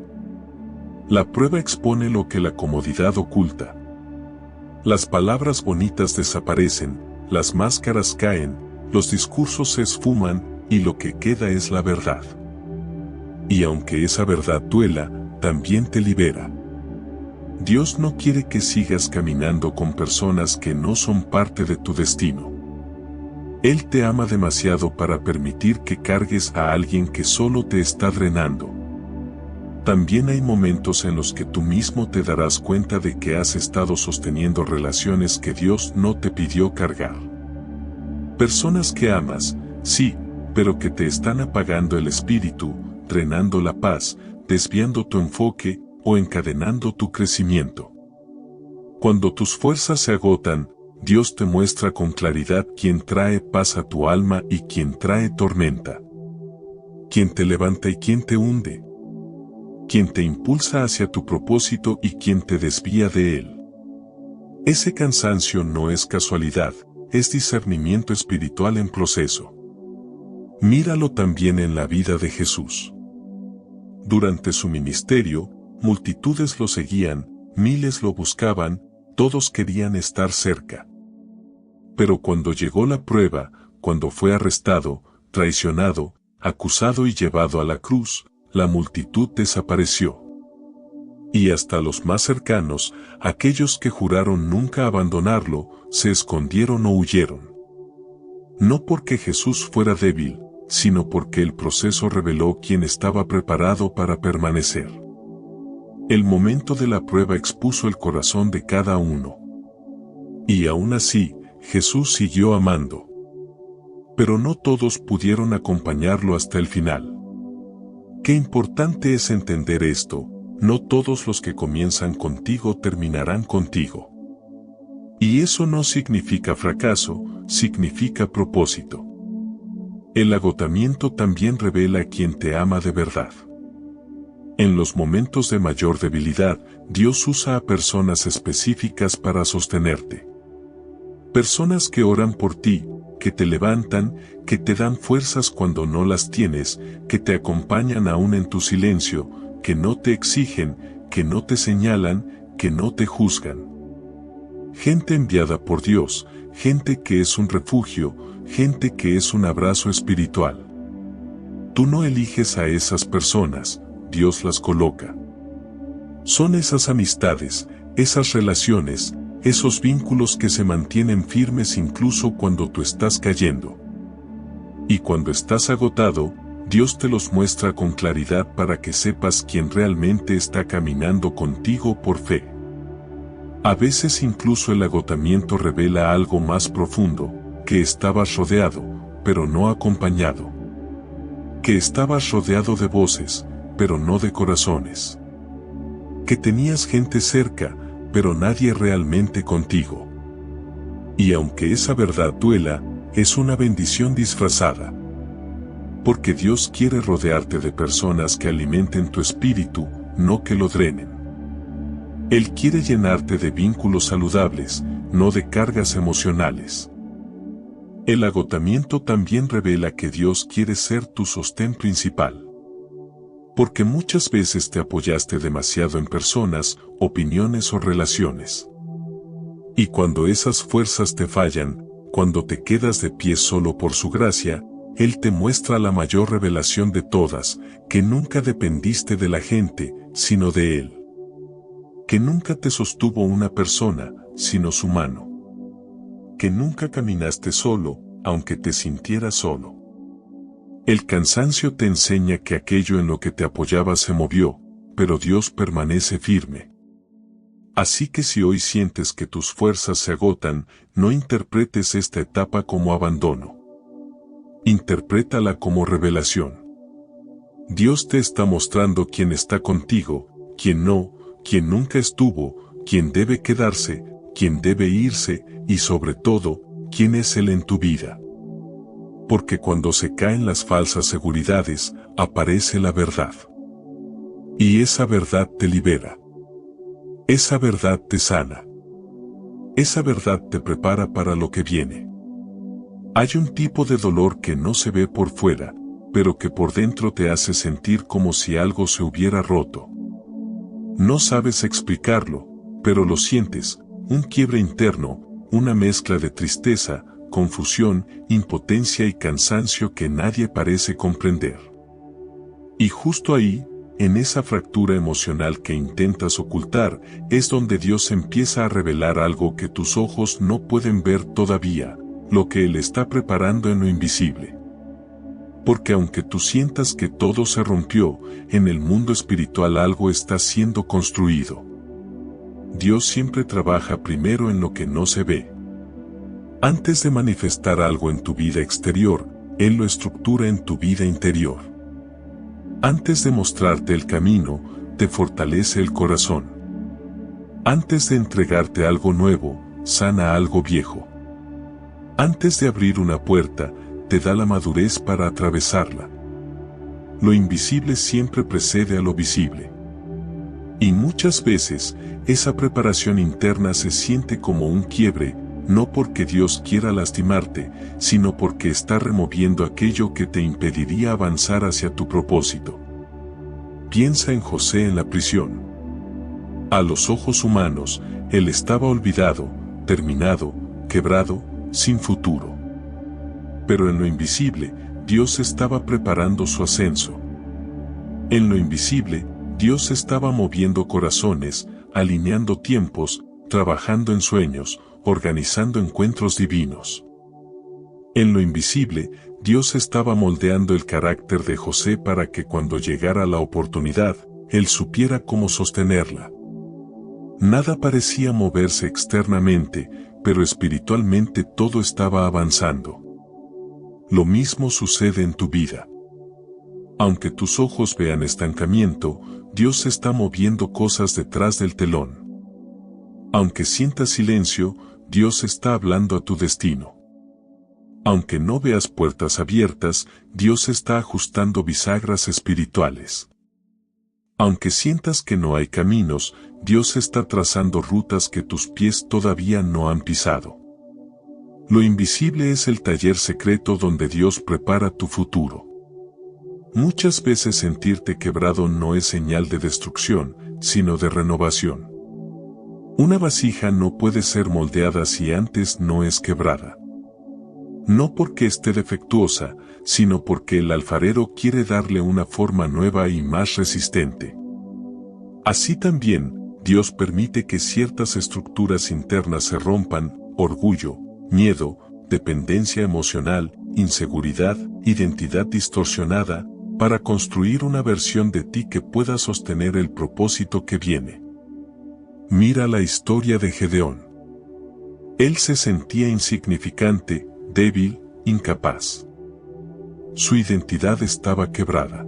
La prueba expone lo que la comodidad oculta. Las palabras bonitas desaparecen, las máscaras caen, los discursos se esfuman y lo que queda es la verdad. Y aunque esa verdad duela, también te libera. Dios no quiere que sigas caminando con personas que no son parte de tu destino. Él te ama demasiado para permitir que cargues a alguien que solo te está drenando. También hay momentos en los que tú mismo te darás cuenta de que has estado sosteniendo relaciones que Dios no te pidió cargar. Personas que amas, sí, pero que te están apagando el espíritu, drenando la paz, desviando tu enfoque o encadenando tu crecimiento. Cuando tus fuerzas se agotan, Dios te muestra con claridad quién trae paz a tu alma y quién trae tormenta. Quién te levanta y quién te hunde. Quién te impulsa hacia tu propósito y quién te desvía de él. Ese cansancio no es casualidad, es discernimiento espiritual en proceso. Míralo también en la vida de Jesús. Durante su ministerio, multitudes lo seguían, miles lo buscaban, todos querían estar cerca. Pero cuando llegó la prueba, cuando fue arrestado, traicionado, acusado y llevado a la cruz, la multitud desapareció. Y hasta los más cercanos, aquellos que juraron nunca abandonarlo, se escondieron o huyeron. No porque Jesús fuera débil, sino porque el proceso reveló quién estaba preparado para permanecer. El momento de la prueba expuso el corazón de cada uno. Y aún así, Jesús siguió amando. Pero no todos pudieron acompañarlo hasta el final. Qué importante es entender esto, no todos los que comienzan contigo terminarán contigo. Y eso no significa fracaso, significa propósito. El agotamiento también revela a quien te ama de verdad. En los momentos de mayor debilidad, Dios usa a personas específicas para sostenerte. Personas que oran por ti, que te levantan, que te dan fuerzas cuando no las tienes, que te acompañan aún en tu silencio, que no te exigen, que no te señalan, que no te juzgan. Gente enviada por Dios, gente que es un refugio, gente que es un abrazo espiritual. Tú no eliges a esas personas, Dios las coloca. Son esas amistades, esas relaciones, esos vínculos que se mantienen firmes incluso cuando tú estás cayendo. Y cuando estás agotado, Dios te los muestra con claridad para que sepas quién realmente está caminando contigo por fe. A veces incluso el agotamiento revela algo más profundo, que estabas rodeado, pero no acompañado. Que estabas rodeado de voces, pero no de corazones. Que tenías gente cerca, pero nadie realmente contigo. Y aunque esa verdad duela, es una bendición disfrazada. Porque Dios quiere rodearte de personas que alimenten tu espíritu, no que lo drenen. Él quiere llenarte de vínculos saludables, no de cargas emocionales. El agotamiento también revela que Dios quiere ser tu sostén principal. Porque muchas veces te apoyaste demasiado en personas, opiniones o relaciones. Y cuando esas fuerzas te fallan, cuando te quedas de pie solo por su gracia, Él te muestra la mayor revelación de todas, que nunca dependiste de la gente, sino de Él. Que nunca te sostuvo una persona, sino su mano. Que nunca caminaste solo, aunque te sintieras solo. El cansancio te enseña que aquello en lo que te apoyabas se movió, pero Dios permanece firme. Así que si hoy sientes que tus fuerzas se agotan, no interpretes esta etapa como abandono. Interprétala como revelación. Dios te está mostrando quién está contigo, quién no, quién nunca estuvo, quién debe quedarse, quién debe irse, y sobre todo, quién es Él en tu vida. Porque cuando se caen las falsas seguridades, aparece la verdad. Y esa verdad te libera. Esa verdad te sana. Esa verdad te prepara para lo que viene. Hay un tipo de dolor que no se ve por fuera, pero que por dentro te hace sentir como si algo se hubiera roto. No sabes explicarlo, pero lo sientes, un quiebre interno, una mezcla de tristeza, confusión, impotencia y cansancio que nadie parece comprender. Y justo ahí, en esa fractura emocional que intentas ocultar, es donde Dios empieza a revelar algo que tus ojos no pueden ver todavía, lo que Él está preparando en lo invisible. Porque aunque tú sientas que todo se rompió, en el mundo espiritual algo está siendo construido. Dios siempre trabaja primero en lo que no se ve. Antes de manifestar algo en tu vida exterior, Él lo estructura en tu vida interior. Antes de mostrarte el camino, te fortalece el corazón. Antes de entregarte algo nuevo, sana algo viejo. Antes de abrir una puerta, te da la madurez para atravesarla. Lo invisible siempre precede a lo visible. Y muchas veces, esa preparación interna se siente como un quiebre, no porque Dios quiera lastimarte, sino porque está removiendo aquello que te impediría avanzar hacia tu propósito. Piensa en José en la prisión. A los ojos humanos, él estaba olvidado, terminado, quebrado, sin futuro. Pero en lo invisible, Dios estaba preparando su ascenso. En lo invisible, Dios estaba moviendo corazones, alineando tiempos, trabajando en sueños, organizando encuentros divinos. En lo invisible, Dios estaba moldeando el carácter de José para que cuando llegara la oportunidad, él supiera cómo sostenerla. Nada parecía moverse externamente, pero espiritualmente todo estaba avanzando. Lo mismo sucede en tu vida. Aunque tus ojos vean estancamiento, Dios está moviendo cosas detrás del telón. Aunque sientas silencio, Dios está hablando a tu destino. Aunque no veas puertas abiertas, Dios está ajustando bisagras espirituales. Aunque sientas que no hay caminos, Dios está trazando rutas que tus pies todavía no han pisado. Lo invisible es el taller secreto donde Dios prepara tu futuro. Muchas veces sentirte quebrado no es señal de destrucción, sino de renovación. Una vasija no puede ser moldeada si antes no es quebrada. No porque esté defectuosa, sino porque el alfarero quiere darle una forma nueva y más resistente. Así también, Dios permite que ciertas estructuras internas se rompan: orgullo, miedo, dependencia emocional, inseguridad, identidad distorsionada, para construir una versión de ti que pueda sostener el propósito que viene. Mira la historia de Gedeón. Él se sentía insignificante, débil, incapaz. Su identidad estaba quebrada.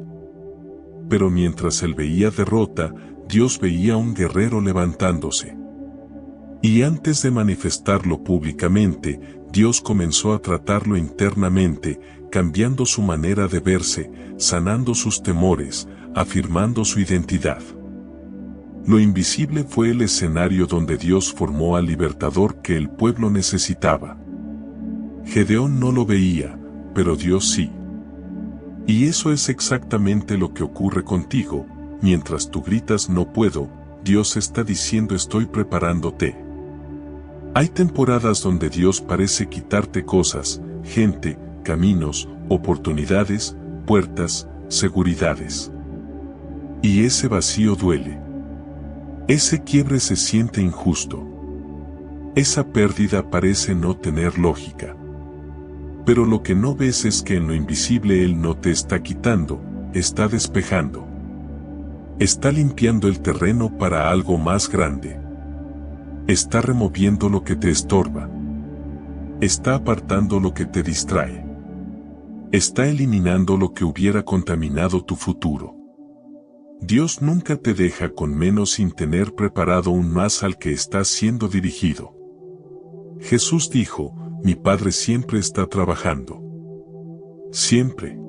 Pero mientras él veía derrota, Dios veía un guerrero levantándose. Y antes de manifestarlo públicamente, Dios comenzó a tratarlo internamente, cambiando su manera de verse, sanando sus temores, afirmando su identidad. Lo invisible fue el escenario donde Dios formó al libertador que el pueblo necesitaba. Gedeón no lo veía, pero Dios sí. Y eso es exactamente lo que ocurre contigo, mientras tú gritas no puedo, Dios está diciendo estoy preparándote. Hay temporadas donde Dios parece quitarte cosas, gente, caminos, oportunidades, puertas, seguridades. Y ese vacío duele. Ese quiebre se siente injusto. Esa pérdida parece no tener lógica. Pero lo que no ves es que en lo invisible Él no te está quitando, está despejando. Está limpiando el terreno para algo más grande. Está removiendo lo que te estorba. Está apartando lo que te distrae. Está eliminando lo que hubiera contaminado tu futuro. Dios nunca te deja con menos sin tener preparado un más al que estás siendo dirigido. Jesús dijo, mi Padre siempre está trabajando. Siempre.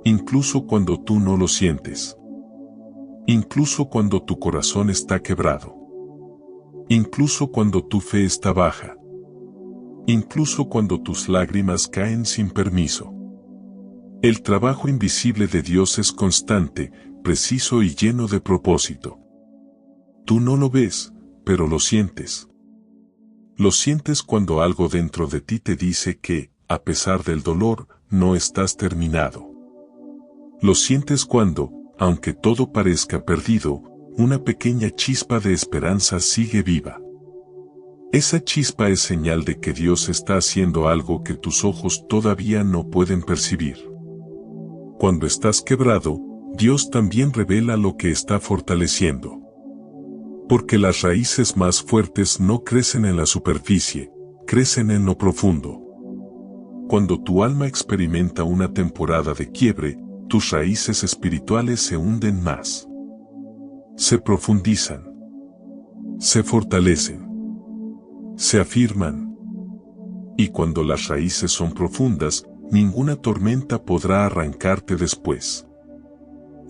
Incluso cuando tú no lo sientes. Incluso cuando tu corazón está quebrado. Incluso cuando tu fe está baja. Incluso cuando tus lágrimas caen sin permiso. El trabajo invisible de Dios es constante, preciso y lleno de propósito. Tú no lo ves, pero lo sientes. Lo sientes cuando algo dentro de ti te dice que, a pesar del dolor, no estás terminado. Lo sientes cuando, aunque todo parezca perdido, una pequeña chispa de esperanza sigue viva. Esa chispa es señal de que Dios está haciendo algo que tus ojos todavía no pueden percibir. Cuando estás quebrado, Dios también revela lo que está fortaleciendo. Porque las raíces más fuertes no crecen en la superficie, crecen en lo profundo. Cuando tu alma experimenta una temporada de quiebre, tus raíces espirituales se hunden más. Se profundizan. Se fortalecen. Se afirman. Y cuando las raíces son profundas, ninguna tormenta podrá arrancarte después.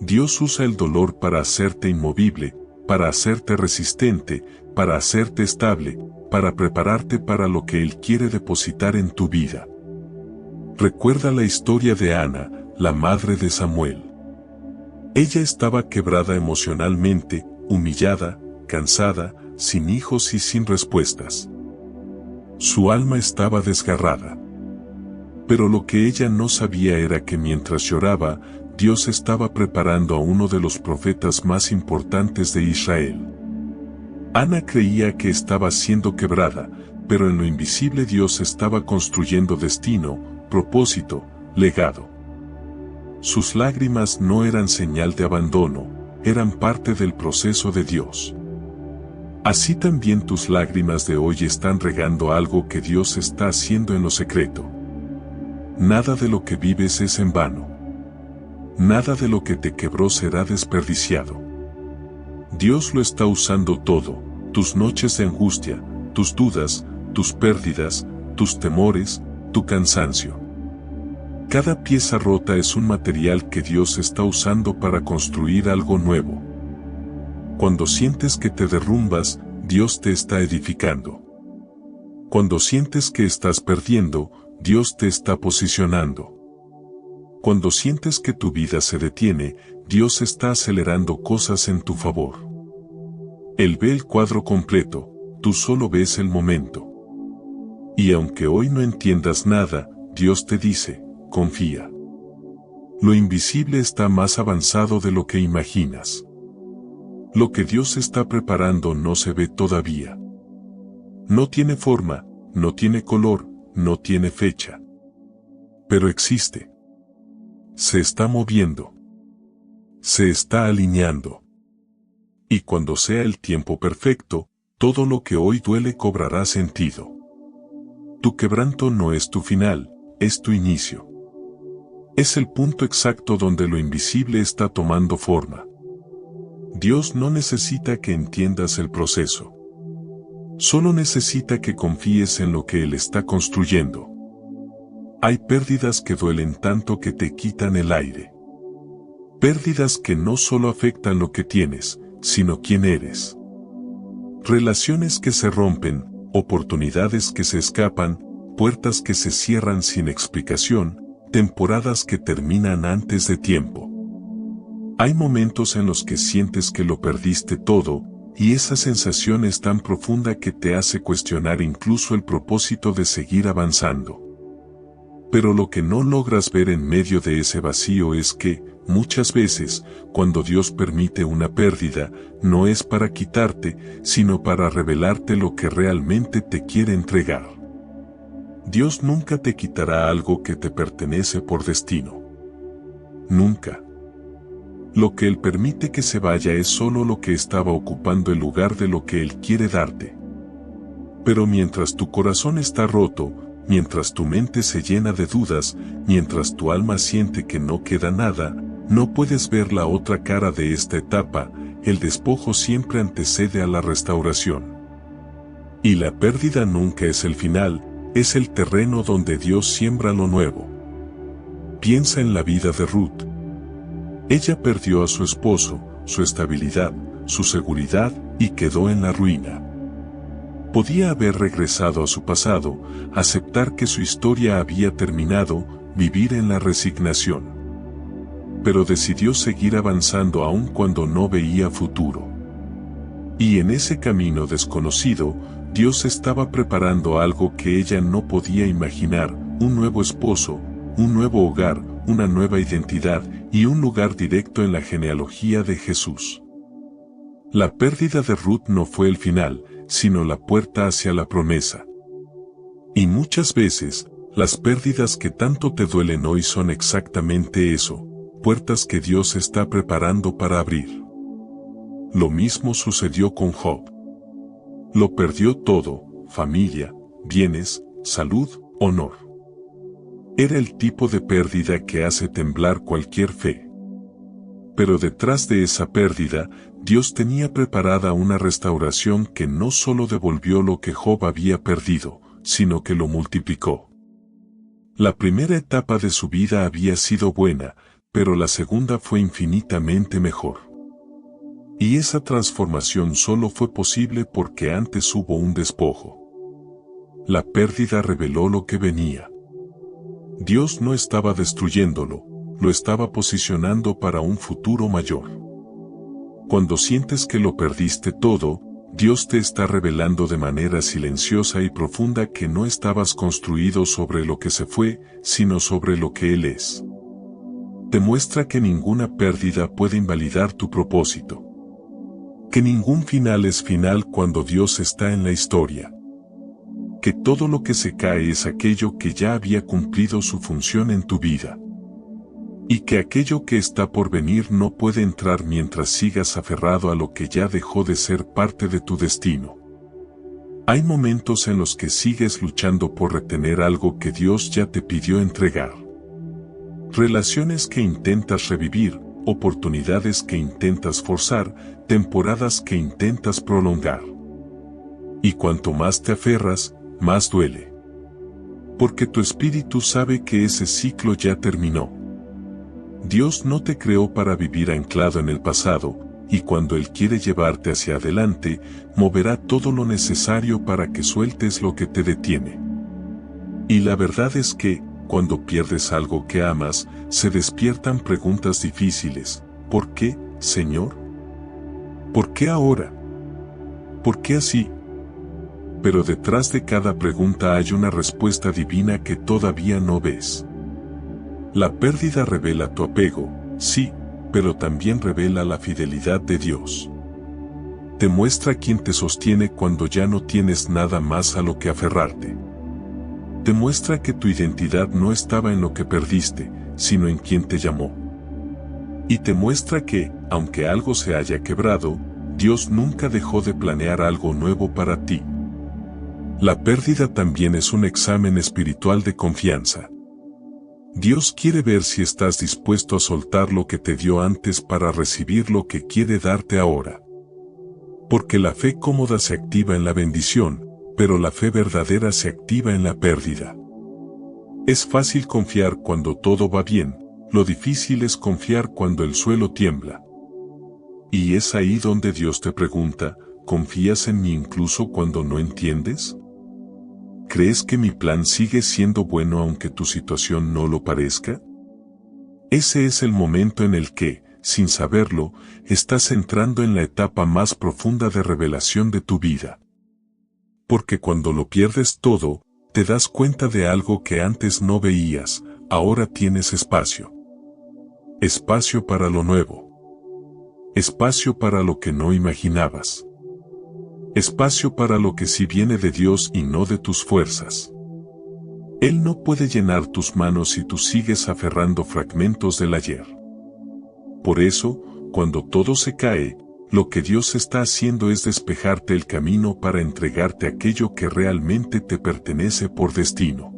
Dios usa el dolor para hacerte inmovible, para hacerte resistente, para hacerte estable, para prepararte para lo que Él quiere depositar en tu vida. Recuerda la historia de Ana, la madre de Samuel. Ella estaba quebrada emocionalmente, humillada, cansada, sin hijos y sin respuestas. Su alma estaba desgarrada. Pero lo que ella no sabía era que mientras lloraba, Dios estaba preparando a uno de los profetas más importantes de Israel. Ana creía que estaba siendo quebrada, pero en lo invisible Dios estaba construyendo destino, propósito, legado. Sus lágrimas no eran señal de abandono, eran parte del proceso de Dios. Así también tus lágrimas de hoy están regando algo que Dios está haciendo en lo secreto. Nada de lo que vives es en vano. Nada de lo que te quebró será desperdiciado. Dios lo está usando todo, tus noches de angustia, tus dudas, tus pérdidas, tus temores, tu cansancio. Cada pieza rota es un material que Dios está usando para construir algo nuevo. Cuando sientes que te derrumbas, Dios te está edificando. Cuando sientes que estás perdiendo, Dios te está posicionando. Cuando sientes que tu vida se detiene, Dios está acelerando cosas en tu favor. Él ve el cuadro completo, tú solo ves el momento. Y aunque hoy no entiendas nada, Dios te dice, confía. Lo invisible está más avanzado de lo que imaginas. Lo que Dios está preparando no se ve todavía. No tiene forma, no tiene color, no tiene fecha. Pero existe. Se está moviendo. Se está alineando. Y cuando sea el tiempo perfecto, todo lo que hoy duele cobrará sentido. Tu quebranto no es tu final, es tu inicio. Es el punto exacto donde lo invisible está tomando forma. Dios no necesita que entiendas el proceso. Solo necesita que confíes en lo que Él está construyendo. Hay pérdidas que duelen tanto que te quitan el aire. Pérdidas que no solo afectan lo que tienes, sino quién eres. Relaciones que se rompen, oportunidades que se escapan, puertas que se cierran sin explicación, temporadas que terminan antes de tiempo. Hay momentos en los que sientes que lo perdiste todo, y esa sensación es tan profunda que te hace cuestionar incluso el propósito de seguir avanzando. Pero lo que no logras ver en medio de ese vacío es que, muchas veces, cuando Dios permite una pérdida, no es para quitarte, sino para revelarte lo que realmente te quiere entregar. Dios nunca te quitará algo que te pertenece por destino. Nunca. Lo que Él permite que se vaya es solo lo que estaba ocupando el lugar de lo que Él quiere darte. Pero mientras tu corazón está roto, mientras tu mente se llena de dudas, mientras tu alma siente que no queda nada, no puedes ver la otra cara de esta etapa. El despojo siempre antecede a la restauración. Y la pérdida nunca es el final, es el terreno donde Dios siembra lo nuevo. Piensa en la vida de Ruth. Ella perdió a su esposo, su estabilidad, su seguridad, y quedó en la ruina. Podía haber regresado a su pasado, aceptar que su historia había terminado, vivir en la resignación. Pero decidió seguir avanzando aun cuando no veía futuro. Y en ese camino desconocido, Dios estaba preparando algo que ella no podía imaginar: un nuevo esposo, un nuevo hogar, una nueva identidad y un lugar directo en la genealogía de Jesús. La pérdida de Ruth no fue el final, sino la puerta hacia la promesa. Y muchas veces, las pérdidas que tanto te duelen hoy son exactamente eso, puertas que Dios está preparando para abrir. Lo mismo sucedió con Job. Lo perdió todo: familia, bienes, salud, honor. Era el tipo de pérdida que hace temblar cualquier fe. Pero detrás de esa pérdida, Dios tenía preparada una restauración que no solo devolvió lo que Job había perdido, sino que lo multiplicó. La primera etapa de su vida había sido buena, pero la segunda fue infinitamente mejor. Y esa transformación solo fue posible porque antes hubo un despojo. La pérdida reveló lo que venía. Dios no estaba destruyéndolo, lo estaba posicionando para un futuro mayor. Cuando sientes que lo perdiste todo, Dios te está revelando de manera silenciosa y profunda que no estabas construido sobre lo que se fue, sino sobre lo que Él es. Te muestra que ninguna pérdida puede invalidar tu propósito. Que ningún final es final cuando Dios está en la historia. Que todo lo que se cae es aquello que ya había cumplido su función en tu vida. Y que aquello que está por venir no puede entrar mientras sigas aferrado a lo que ya dejó de ser parte de tu destino. Hay momentos en los que sigues luchando por retener algo que Dios ya te pidió entregar. Relaciones que intentas revivir, oportunidades que intentas forzar, temporadas que intentas prolongar. Y cuanto más te aferras, más duele. Porque tu espíritu sabe que ese ciclo ya terminó. Dios no te creó para vivir anclado en el pasado, y cuando Él quiere llevarte hacia adelante, moverá todo lo necesario para que sueltes lo que te detiene. Y la verdad es que, cuando pierdes algo que amas, se despiertan preguntas difíciles. ¿Por qué, Señor? ¿Por qué ahora? ¿Por qué así? Pero detrás de cada pregunta hay una respuesta divina que todavía no ves. La pérdida revela tu apego, sí, pero también revela la fidelidad de Dios. Te muestra quién te sostiene cuando ya no tienes nada más a lo que aferrarte. Te muestra que tu identidad no estaba en lo que perdiste, sino en quien te llamó. Y te muestra que, aunque algo se haya quebrado, Dios nunca dejó de planear algo nuevo para ti. La pérdida también es un examen espiritual de confianza. Dios quiere ver si estás dispuesto a soltar lo que te dio antes para recibir lo que quiere darte ahora. Porque la fe cómoda se activa en la bendición, pero la fe verdadera se activa en la pérdida. Es fácil confiar cuando todo va bien, lo difícil es confiar cuando el suelo tiembla. Y es ahí donde Dios te pregunta: ¿confías en mí incluso cuando no entiendes? ¿Crees que mi plan sigue siendo bueno aunque tu situación no lo parezca? Ese es el momento en el que, sin saberlo, estás entrando en la etapa más profunda de revelación de tu vida. Porque cuando lo pierdes todo, te das cuenta de algo que antes no veías, ahora tienes espacio. Espacio para lo nuevo. Espacio para lo que no imaginabas. Espacio para lo que sí viene de Dios y no de tus fuerzas. Él no puede llenar tus manos si tú sigues aferrando fragmentos del ayer. Por eso, cuando todo se cae, lo que Dios está haciendo es despejarte el camino para entregarte aquello que realmente te pertenece por destino.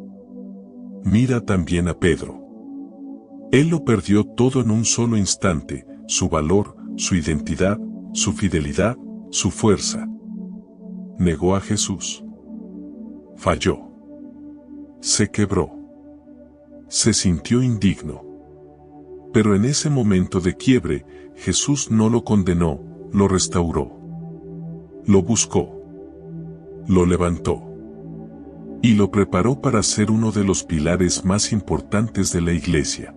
Mira también a Pedro. Él lo perdió todo en un solo instante, su valor, su identidad, su fidelidad, su fuerza. Negó a Jesús. Falló. Se quebró. Se sintió indigno. Pero en ese momento de quiebre, Jesús no lo condenó, lo restauró. Lo buscó. Lo levantó. Y lo preparó para ser uno de los pilares más importantes de la iglesia.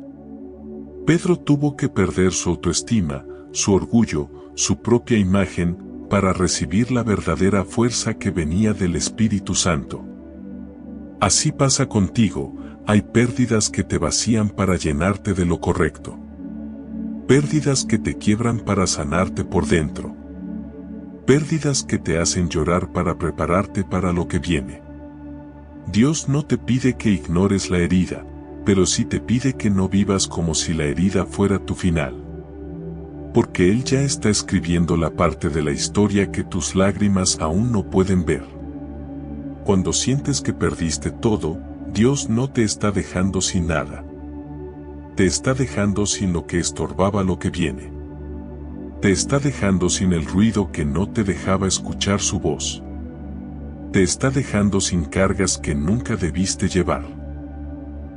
Pedro tuvo que perder su autoestima, su orgullo, su propia imagen, para recibir la verdadera fuerza que venía del Espíritu Santo. Así pasa contigo, hay pérdidas que te vacían para llenarte de lo correcto. Pérdidas que te quiebran para sanarte por dentro. Pérdidas que te hacen llorar para prepararte para lo que viene. Dios no te pide que ignores la herida, pero sí te pide que no vivas como si la herida fuera tu final. Porque Él ya está escribiendo la parte de la historia que tus lágrimas aún no pueden ver. Cuando sientes que perdiste todo, Dios no te está dejando sin nada. Te está dejando sin lo que estorbaba lo que viene. Te está dejando sin el ruido que no te dejaba escuchar su voz. Te está dejando sin cargas que nunca debiste llevar.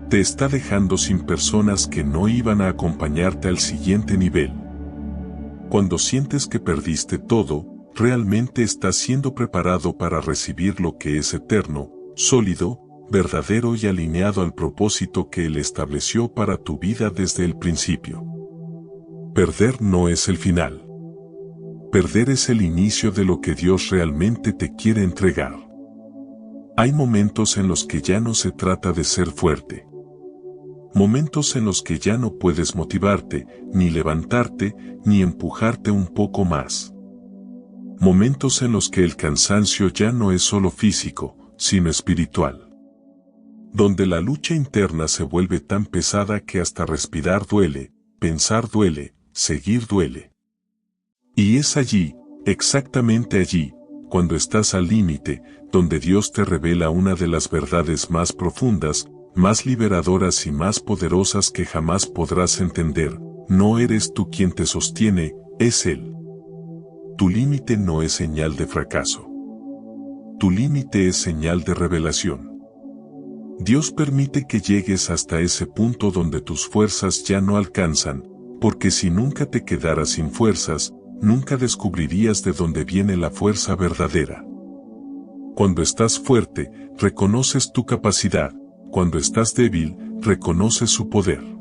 Te está dejando sin personas que no iban a acompañarte al siguiente nivel. Cuando sientes que perdiste todo, realmente estás siendo preparado para recibir lo que es eterno, sólido, verdadero y alineado al propósito que Él estableció para tu vida desde el principio. Perder no es el final. Perder es el inicio de lo que Dios realmente te quiere entregar. Hay momentos en los que ya no se trata de ser fuerte. Momentos en los que ya no puedes motivarte, ni levantarte, ni empujarte un poco más. Momentos en los que el cansancio ya no es solo físico, sino espiritual. Donde la lucha interna se vuelve tan pesada que hasta respirar duele, pensar duele, seguir duele. Y es allí, exactamente allí, cuando estás al límite, donde Dios te revela una de las verdades más profundas, más liberadoras y más poderosas que jamás podrás entender. No eres tú quien te sostiene, es Él. Tu límite no es señal de fracaso. Tu límite es señal de revelación. Dios permite que llegues hasta ese punto donde tus fuerzas ya no alcanzan, porque si nunca te quedaras sin fuerzas, nunca descubrirías de dónde viene la fuerza verdadera. Cuando estás fuerte, reconoces tu capacidad, cuando estás débil, reconoces su poder.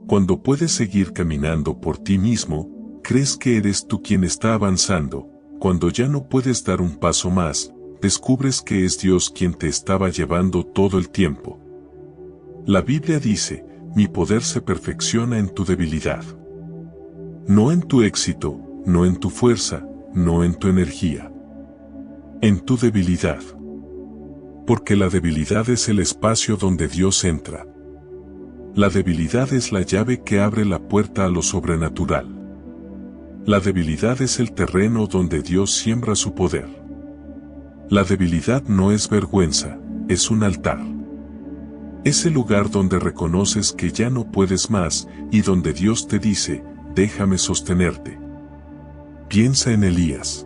Cuando puedes seguir caminando por ti mismo, crees que eres tú quien está avanzando, cuando ya no puedes dar un paso más, descubres que es Dios quien te estaba llevando todo el tiempo. La Biblia dice, mi poder se perfecciona en tu debilidad. No en tu éxito, no en tu fuerza, no en tu energía. En tu debilidad. Porque la debilidad es el espacio donde Dios entra. La debilidad es la llave que abre la puerta a lo sobrenatural. La debilidad es el terreno donde Dios siembra su poder. La debilidad no es vergüenza, es un altar. Es el lugar donde reconoces que ya no puedes más y donde Dios te dice, déjame sostenerte. Piensa en Elías.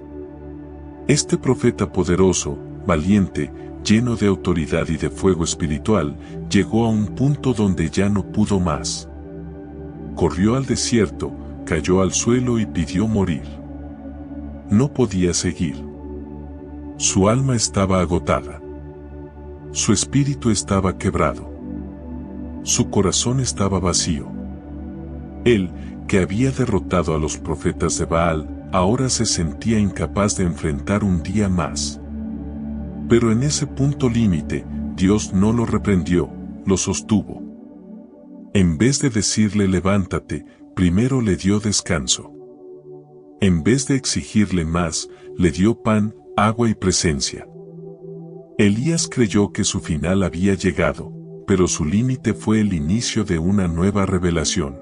Este profeta poderoso, valiente, lleno de autoridad y de fuego espiritual, llegó a un punto donde ya no pudo más. Corrió al desierto, cayó al suelo y pidió morir. No podía seguir. Su alma estaba agotada. su espíritu estaba quebrado. Su corazón estaba vacío. Él, que había derrotado a los profetas de Baal, ahora se sentía incapaz de enfrentar un día más. Pero en ese punto límite, Dios no lo reprendió, lo sostuvo. En vez de decirle levántate, primero le dio descanso. En vez de exigirle más, le dio pan, agua y presencia. Elías creyó que su final había llegado, pero su límite fue el inicio de una nueva revelación.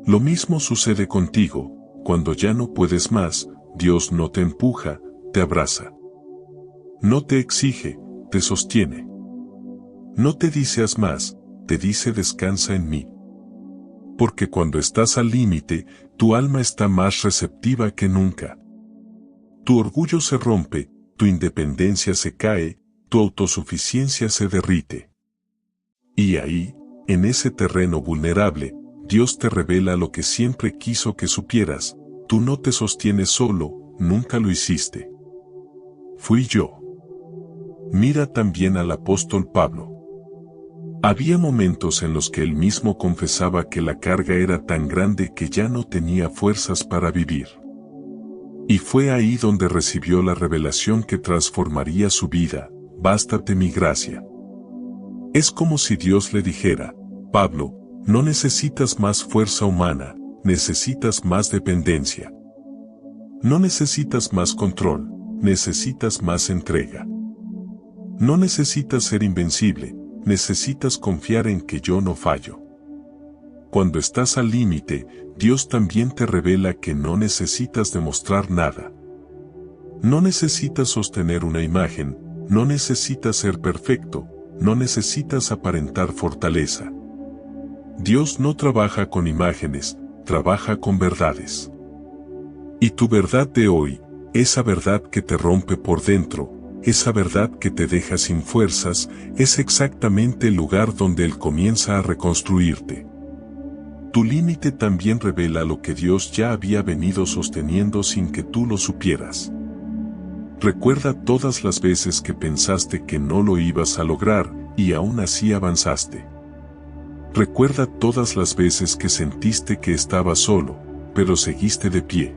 Lo mismo sucede contigo, cuando ya no puedes más, Dios no te empuja, te abraza. No te exige, te sostiene. No te dice haz más, te dice descansa en mí. Porque cuando estás al límite, tu alma está más receptiva que nunca. Tu orgullo se rompe, tu independencia se cae, tu autosuficiencia se derrite. Y ahí, en ese terreno vulnerable, Dios te revela lo que siempre quiso que supieras: tú no te sostienes solo, nunca lo hiciste. Fui yo. Mira también al apóstol Pablo. Había momentos en los que él mismo confesaba que la carga era tan grande que ya no tenía fuerzas para vivir. Y fue ahí donde recibió la revelación que transformaría su vida: bástate mi gracia. Es como si Dios le dijera: Pablo, no necesitas más fuerza humana, necesitas más dependencia. No necesitas más control, necesitas más entrega. No necesitas ser invencible, necesitas confiar en que yo no fallo. Cuando estás al límite, Dios también te revela que no necesitas demostrar nada. No necesitas sostener una imagen, no necesitas ser perfecto, no necesitas aparentar fortaleza. Dios no trabaja con imágenes, trabaja con verdades. Y tu verdad de hoy, esa verdad que te rompe por dentro, esa verdad que te deja sin fuerzas, es exactamente el lugar donde Él comienza a reconstruirte. Tu límite también revela lo que Dios ya había venido sosteniendo sin que tú lo supieras. Recuerda todas las veces que pensaste que no lo ibas a lograr, y aún así avanzaste. Recuerda todas las veces que sentiste que estabas solo, pero seguiste de pie.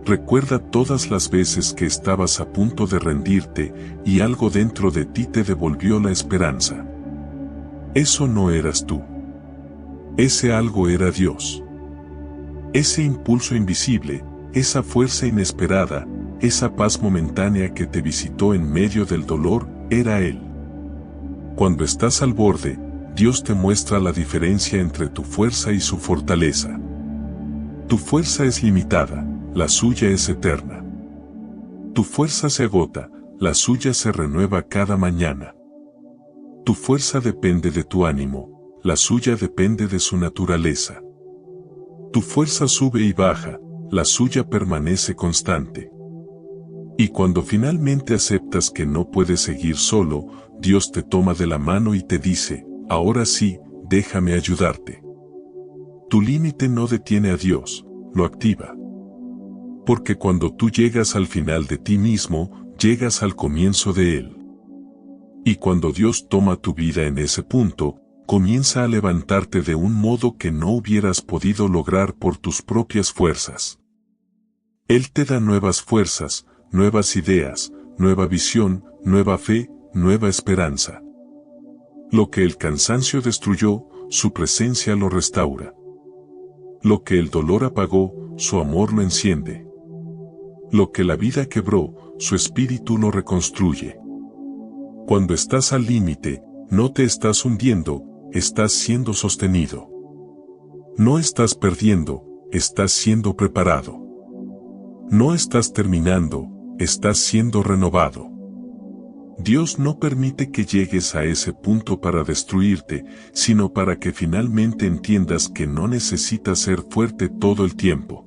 Recuerda todas las veces que estabas a punto de rendirte, y algo dentro de ti te devolvió la esperanza. Eso no eras tú. Ese algo era Dios. Ese impulso invisible, esa fuerza inesperada, esa paz momentánea que te visitó en medio del dolor, era Él. Cuando estás al borde, Dios te muestra la diferencia entre tu fuerza y su fortaleza. Tu fuerza es limitada, la suya es eterna. Tu fuerza se agota, la suya se renueva cada mañana. Tu fuerza depende de tu ánimo, la suya depende de su naturaleza. Tu fuerza sube y baja, la suya permanece constante. Y cuando finalmente aceptas que no puedes seguir solo, Dios te toma de la mano y te dice: ahora sí, déjame ayudarte. Tu límite no detiene a Dios, lo activa. Porque cuando tú llegas al final de ti mismo, llegas al comienzo de Él. Y cuando Dios toma tu vida en ese punto, comienza a levantarte de un modo que no hubieras podido lograr por tus propias fuerzas. Él te da nuevas fuerzas, nuevas ideas, nueva visión, nueva fe, nueva esperanza. Lo que el cansancio destruyó, su presencia lo restaura. Lo que el dolor apagó, su amor lo enciende. Lo que la vida quebró, su espíritu lo reconstruye. Cuando estás al límite, no te estás hundiendo, estás siendo sostenido. No estás perdiendo, estás siendo preparado. No estás terminando, estás siendo renovado. Dios no permite que llegues a ese punto para destruirte, sino para que finalmente entiendas que no necesitas ser fuerte todo el tiempo.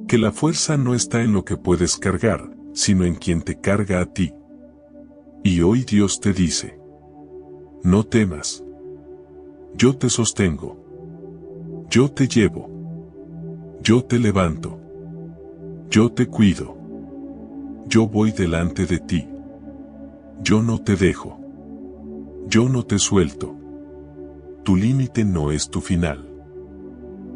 Que la fuerza no está en lo que puedes cargar, sino en quien te carga a ti. Y hoy Dios te dice: no temas. Yo te sostengo. Yo te llevo. Yo te levanto. Yo te cuido. Yo voy delante de ti. Yo no te dejo. Yo no te suelto. Tu límite no es tu final.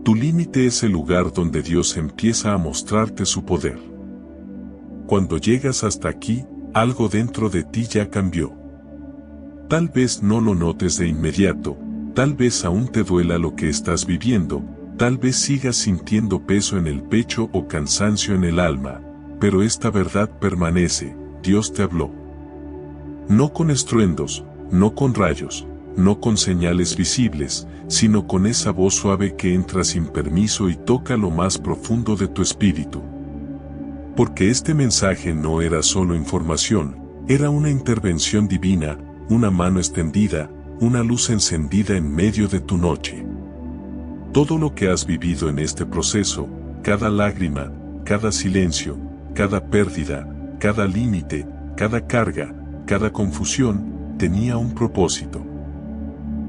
Tu límite es el lugar donde Dios empieza a mostrarte su poder. Cuando llegas hasta aquí, algo dentro de ti ya cambió. Tal vez no lo notes de inmediato, tal vez aún te duela lo que estás viviendo, tal vez sigas sintiendo peso en el pecho o cansancio en el alma, pero esta verdad permanece: Dios te habló. No con estruendos, no con rayos, no con señales visibles, sino con esa voz suave que entra sin permiso y toca lo más profundo de tu espíritu. Porque este mensaje no era solo información, era una intervención divina, una mano extendida, una luz encendida en medio de tu noche. Todo lo que has vivido en este proceso, cada lágrima, cada silencio, cada pérdida, cada límite, cada carga, cada confusión, tenía un propósito.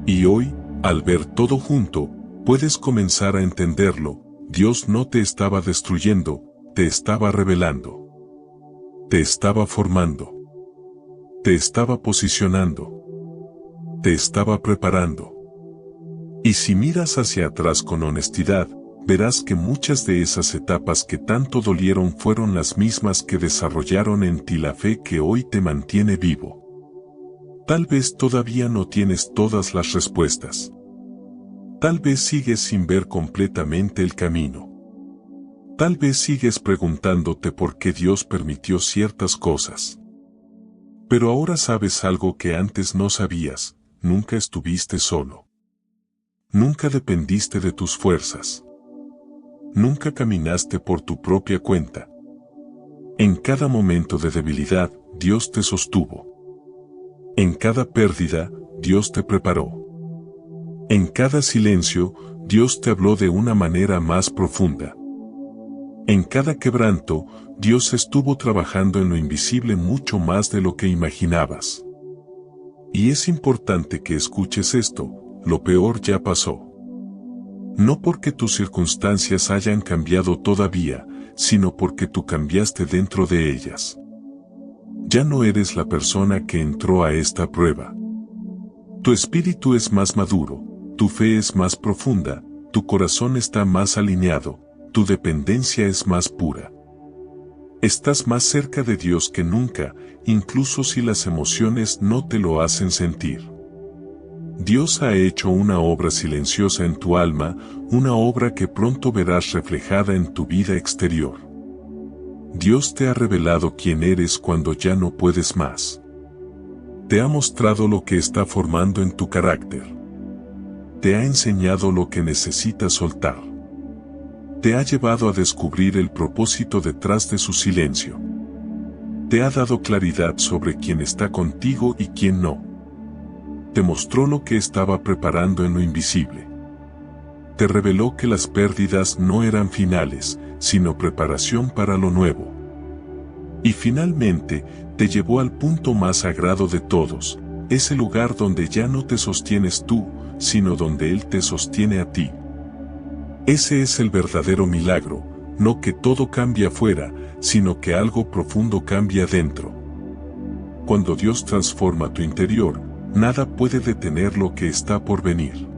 Y hoy, al ver todo junto, puedes comenzar a entenderlo: Dios no te estaba destruyendo, te estaba revelando. Te estaba formando. Te estaba posicionando. Te estaba preparando. Y si miras hacia atrás con honestidad, verás que muchas de esas etapas que tanto dolieron fueron las mismas que desarrollaron en ti la fe que hoy te mantiene vivo. Tal vez todavía no tienes todas las respuestas. Tal vez sigues sin ver completamente el camino. Tal vez sigues preguntándote por qué Dios permitió ciertas cosas. Pero ahora sabes algo que antes no sabías: nunca estuviste solo. Nunca dependiste de tus fuerzas. Nunca caminaste por tu propia cuenta. En cada momento de debilidad, Dios te sostuvo. En cada pérdida, Dios te preparó. En cada silencio, Dios te habló de una manera más profunda. En cada quebranto, Dios estuvo trabajando en lo invisible mucho más de lo que imaginabas. Y es importante que escuches esto: lo peor ya pasó. No porque tus circunstancias hayan cambiado todavía, sino porque tú cambiaste dentro de ellas. Ya no eres la persona que entró a esta prueba. Tu espíritu es más maduro, tu fe es más profunda, tu corazón está más alineado, tu dependencia es más pura. Estás más cerca de Dios que nunca, incluso si las emociones no te lo hacen sentir. Dios ha hecho una obra silenciosa en tu alma, una obra que pronto verás reflejada en tu vida exterior. Dios te ha revelado quién eres cuando ya no puedes más. Te ha mostrado lo que está formando en tu carácter. Te ha enseñado lo que necesitas soltar. Te ha llevado a descubrir el propósito detrás de su silencio. Te ha dado claridad sobre quién está contigo y quién no. Te mostró lo que estaba preparando en lo invisible. Te reveló que las pérdidas no eran finales, sino preparación para lo nuevo. Y finalmente, te llevó al punto más sagrado de todos, ese lugar donde ya no te sostienes tú, sino donde Él te sostiene a ti. Ese es el verdadero milagro, no que todo cambie afuera, sino que algo profundo cambia dentro. Cuando Dios transforma tu interior, nada puede detener lo que está por venir.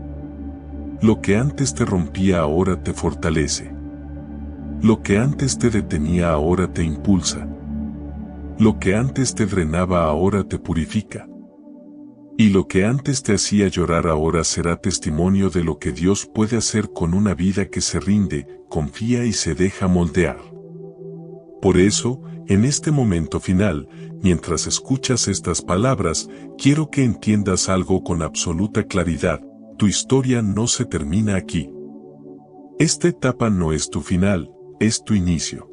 Lo que antes te rompía ahora te fortalece. Lo que antes te detenía ahora te impulsa. Lo que antes te drenaba ahora te purifica. Y lo que antes te hacía llorar ahora será testimonio de lo que Dios puede hacer con una vida que se rinde, confía y se deja moldear. Por eso, en este momento final, mientras escuchas estas palabras, quiero que entiendas algo con absoluta claridad: tu historia no se termina aquí. Esta etapa no es tu final, es tu inicio.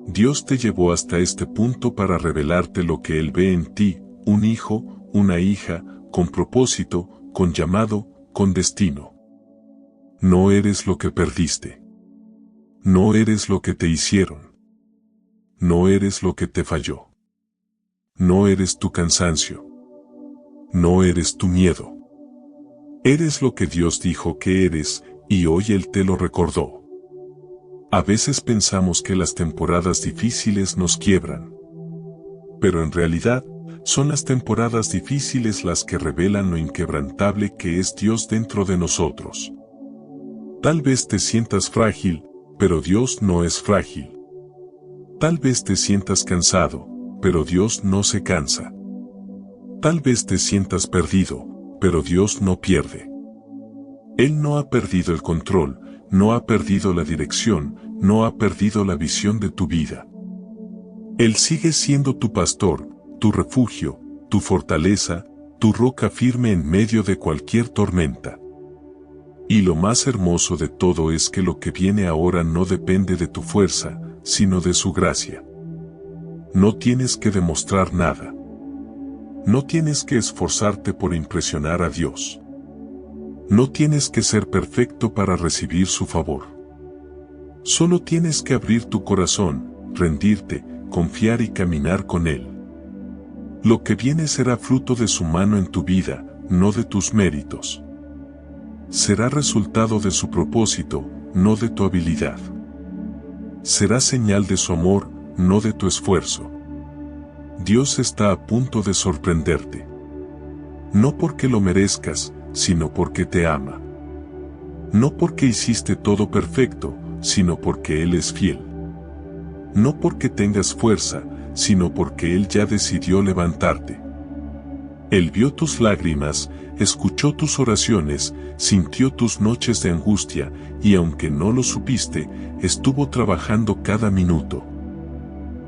Dios te llevó hasta este punto para revelarte lo que Él ve en ti: un hijo, una hija, con propósito, con llamado, con destino. No eres lo que perdiste. No eres lo que te hicieron. No eres lo que te falló. No eres tu cansancio. No eres tu miedo. Eres lo que Dios dijo que eres, y hoy Él te lo recordó. A veces pensamos que las temporadas difíciles nos quiebran. Pero en realidad, son las temporadas difíciles las que revelan lo inquebrantable que es Dios dentro de nosotros. Tal vez te sientas frágil, pero Dios no es frágil. Tal vez te sientas cansado, pero Dios no se cansa. Tal vez te sientas perdido, pero Dios no pierde. Él no ha perdido el control, no ha perdido la dirección, no ha perdido la visión de tu vida. Él sigue siendo tu pastor, tu refugio, tu fortaleza, tu roca firme en medio de cualquier tormenta. Y lo más hermoso de todo es que lo que viene ahora no depende de tu fuerza, sino de su gracia. No tienes que demostrar nada. No tienes que esforzarte por impresionar a Dios. No tienes que ser perfecto para recibir su favor. Solo tienes que abrir tu corazón, rendirte, confiar y caminar con Él. Lo que viene será fruto de su mano en tu vida, no de tus méritos. Será resultado de su propósito, no de tu habilidad. Será señal de su amor, no de tu esfuerzo. Dios está a punto de sorprenderte. No porque lo merezcas, sino porque te ama. No porque hiciste todo perfecto, sino porque Él es fiel. No porque tengas fuerza, sino porque Él ya decidió levantarte. Él vio tus lágrimas, escuchó tus oraciones, sintió tus noches de angustia, y aunque no lo supiste, estuvo trabajando cada minuto.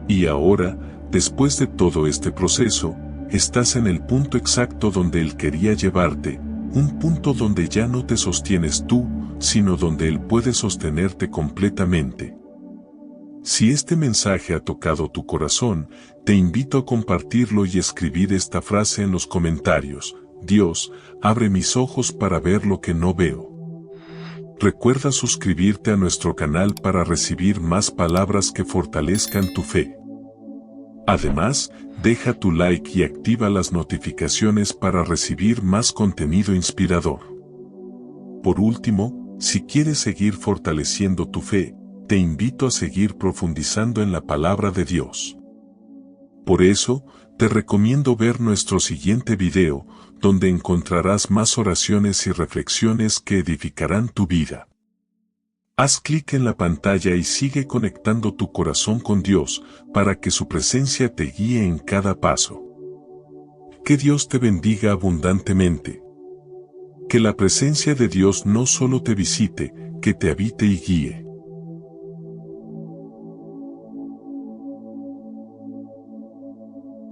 Y ahora, después de todo este proceso, estás en el punto exacto donde Él quería llevarte, un punto donde ya no te sostienes tú, sino donde Él puede sostenerte completamente. Si este mensaje ha tocado tu corazón, te invito a compartirlo y escribir esta frase en los comentarios: Dios, abre mis ojos para ver lo que no veo. Recuerda suscribirte a nuestro canal para recibir más palabras que fortalezcan tu fe. Además, deja tu like y activa las notificaciones para recibir más contenido inspirador. Por último, si quieres seguir fortaleciendo tu fe, te invito a seguir profundizando en la palabra de Dios. Por eso, te recomiendo ver nuestro siguiente video, donde encontrarás más oraciones y reflexiones que edificarán tu vida. Haz clic en la pantalla y sigue conectando tu corazón con Dios, para que su presencia te guíe en cada paso. Que Dios te bendiga abundantemente. Que la presencia de Dios no solo te visite, que te habite y guíe.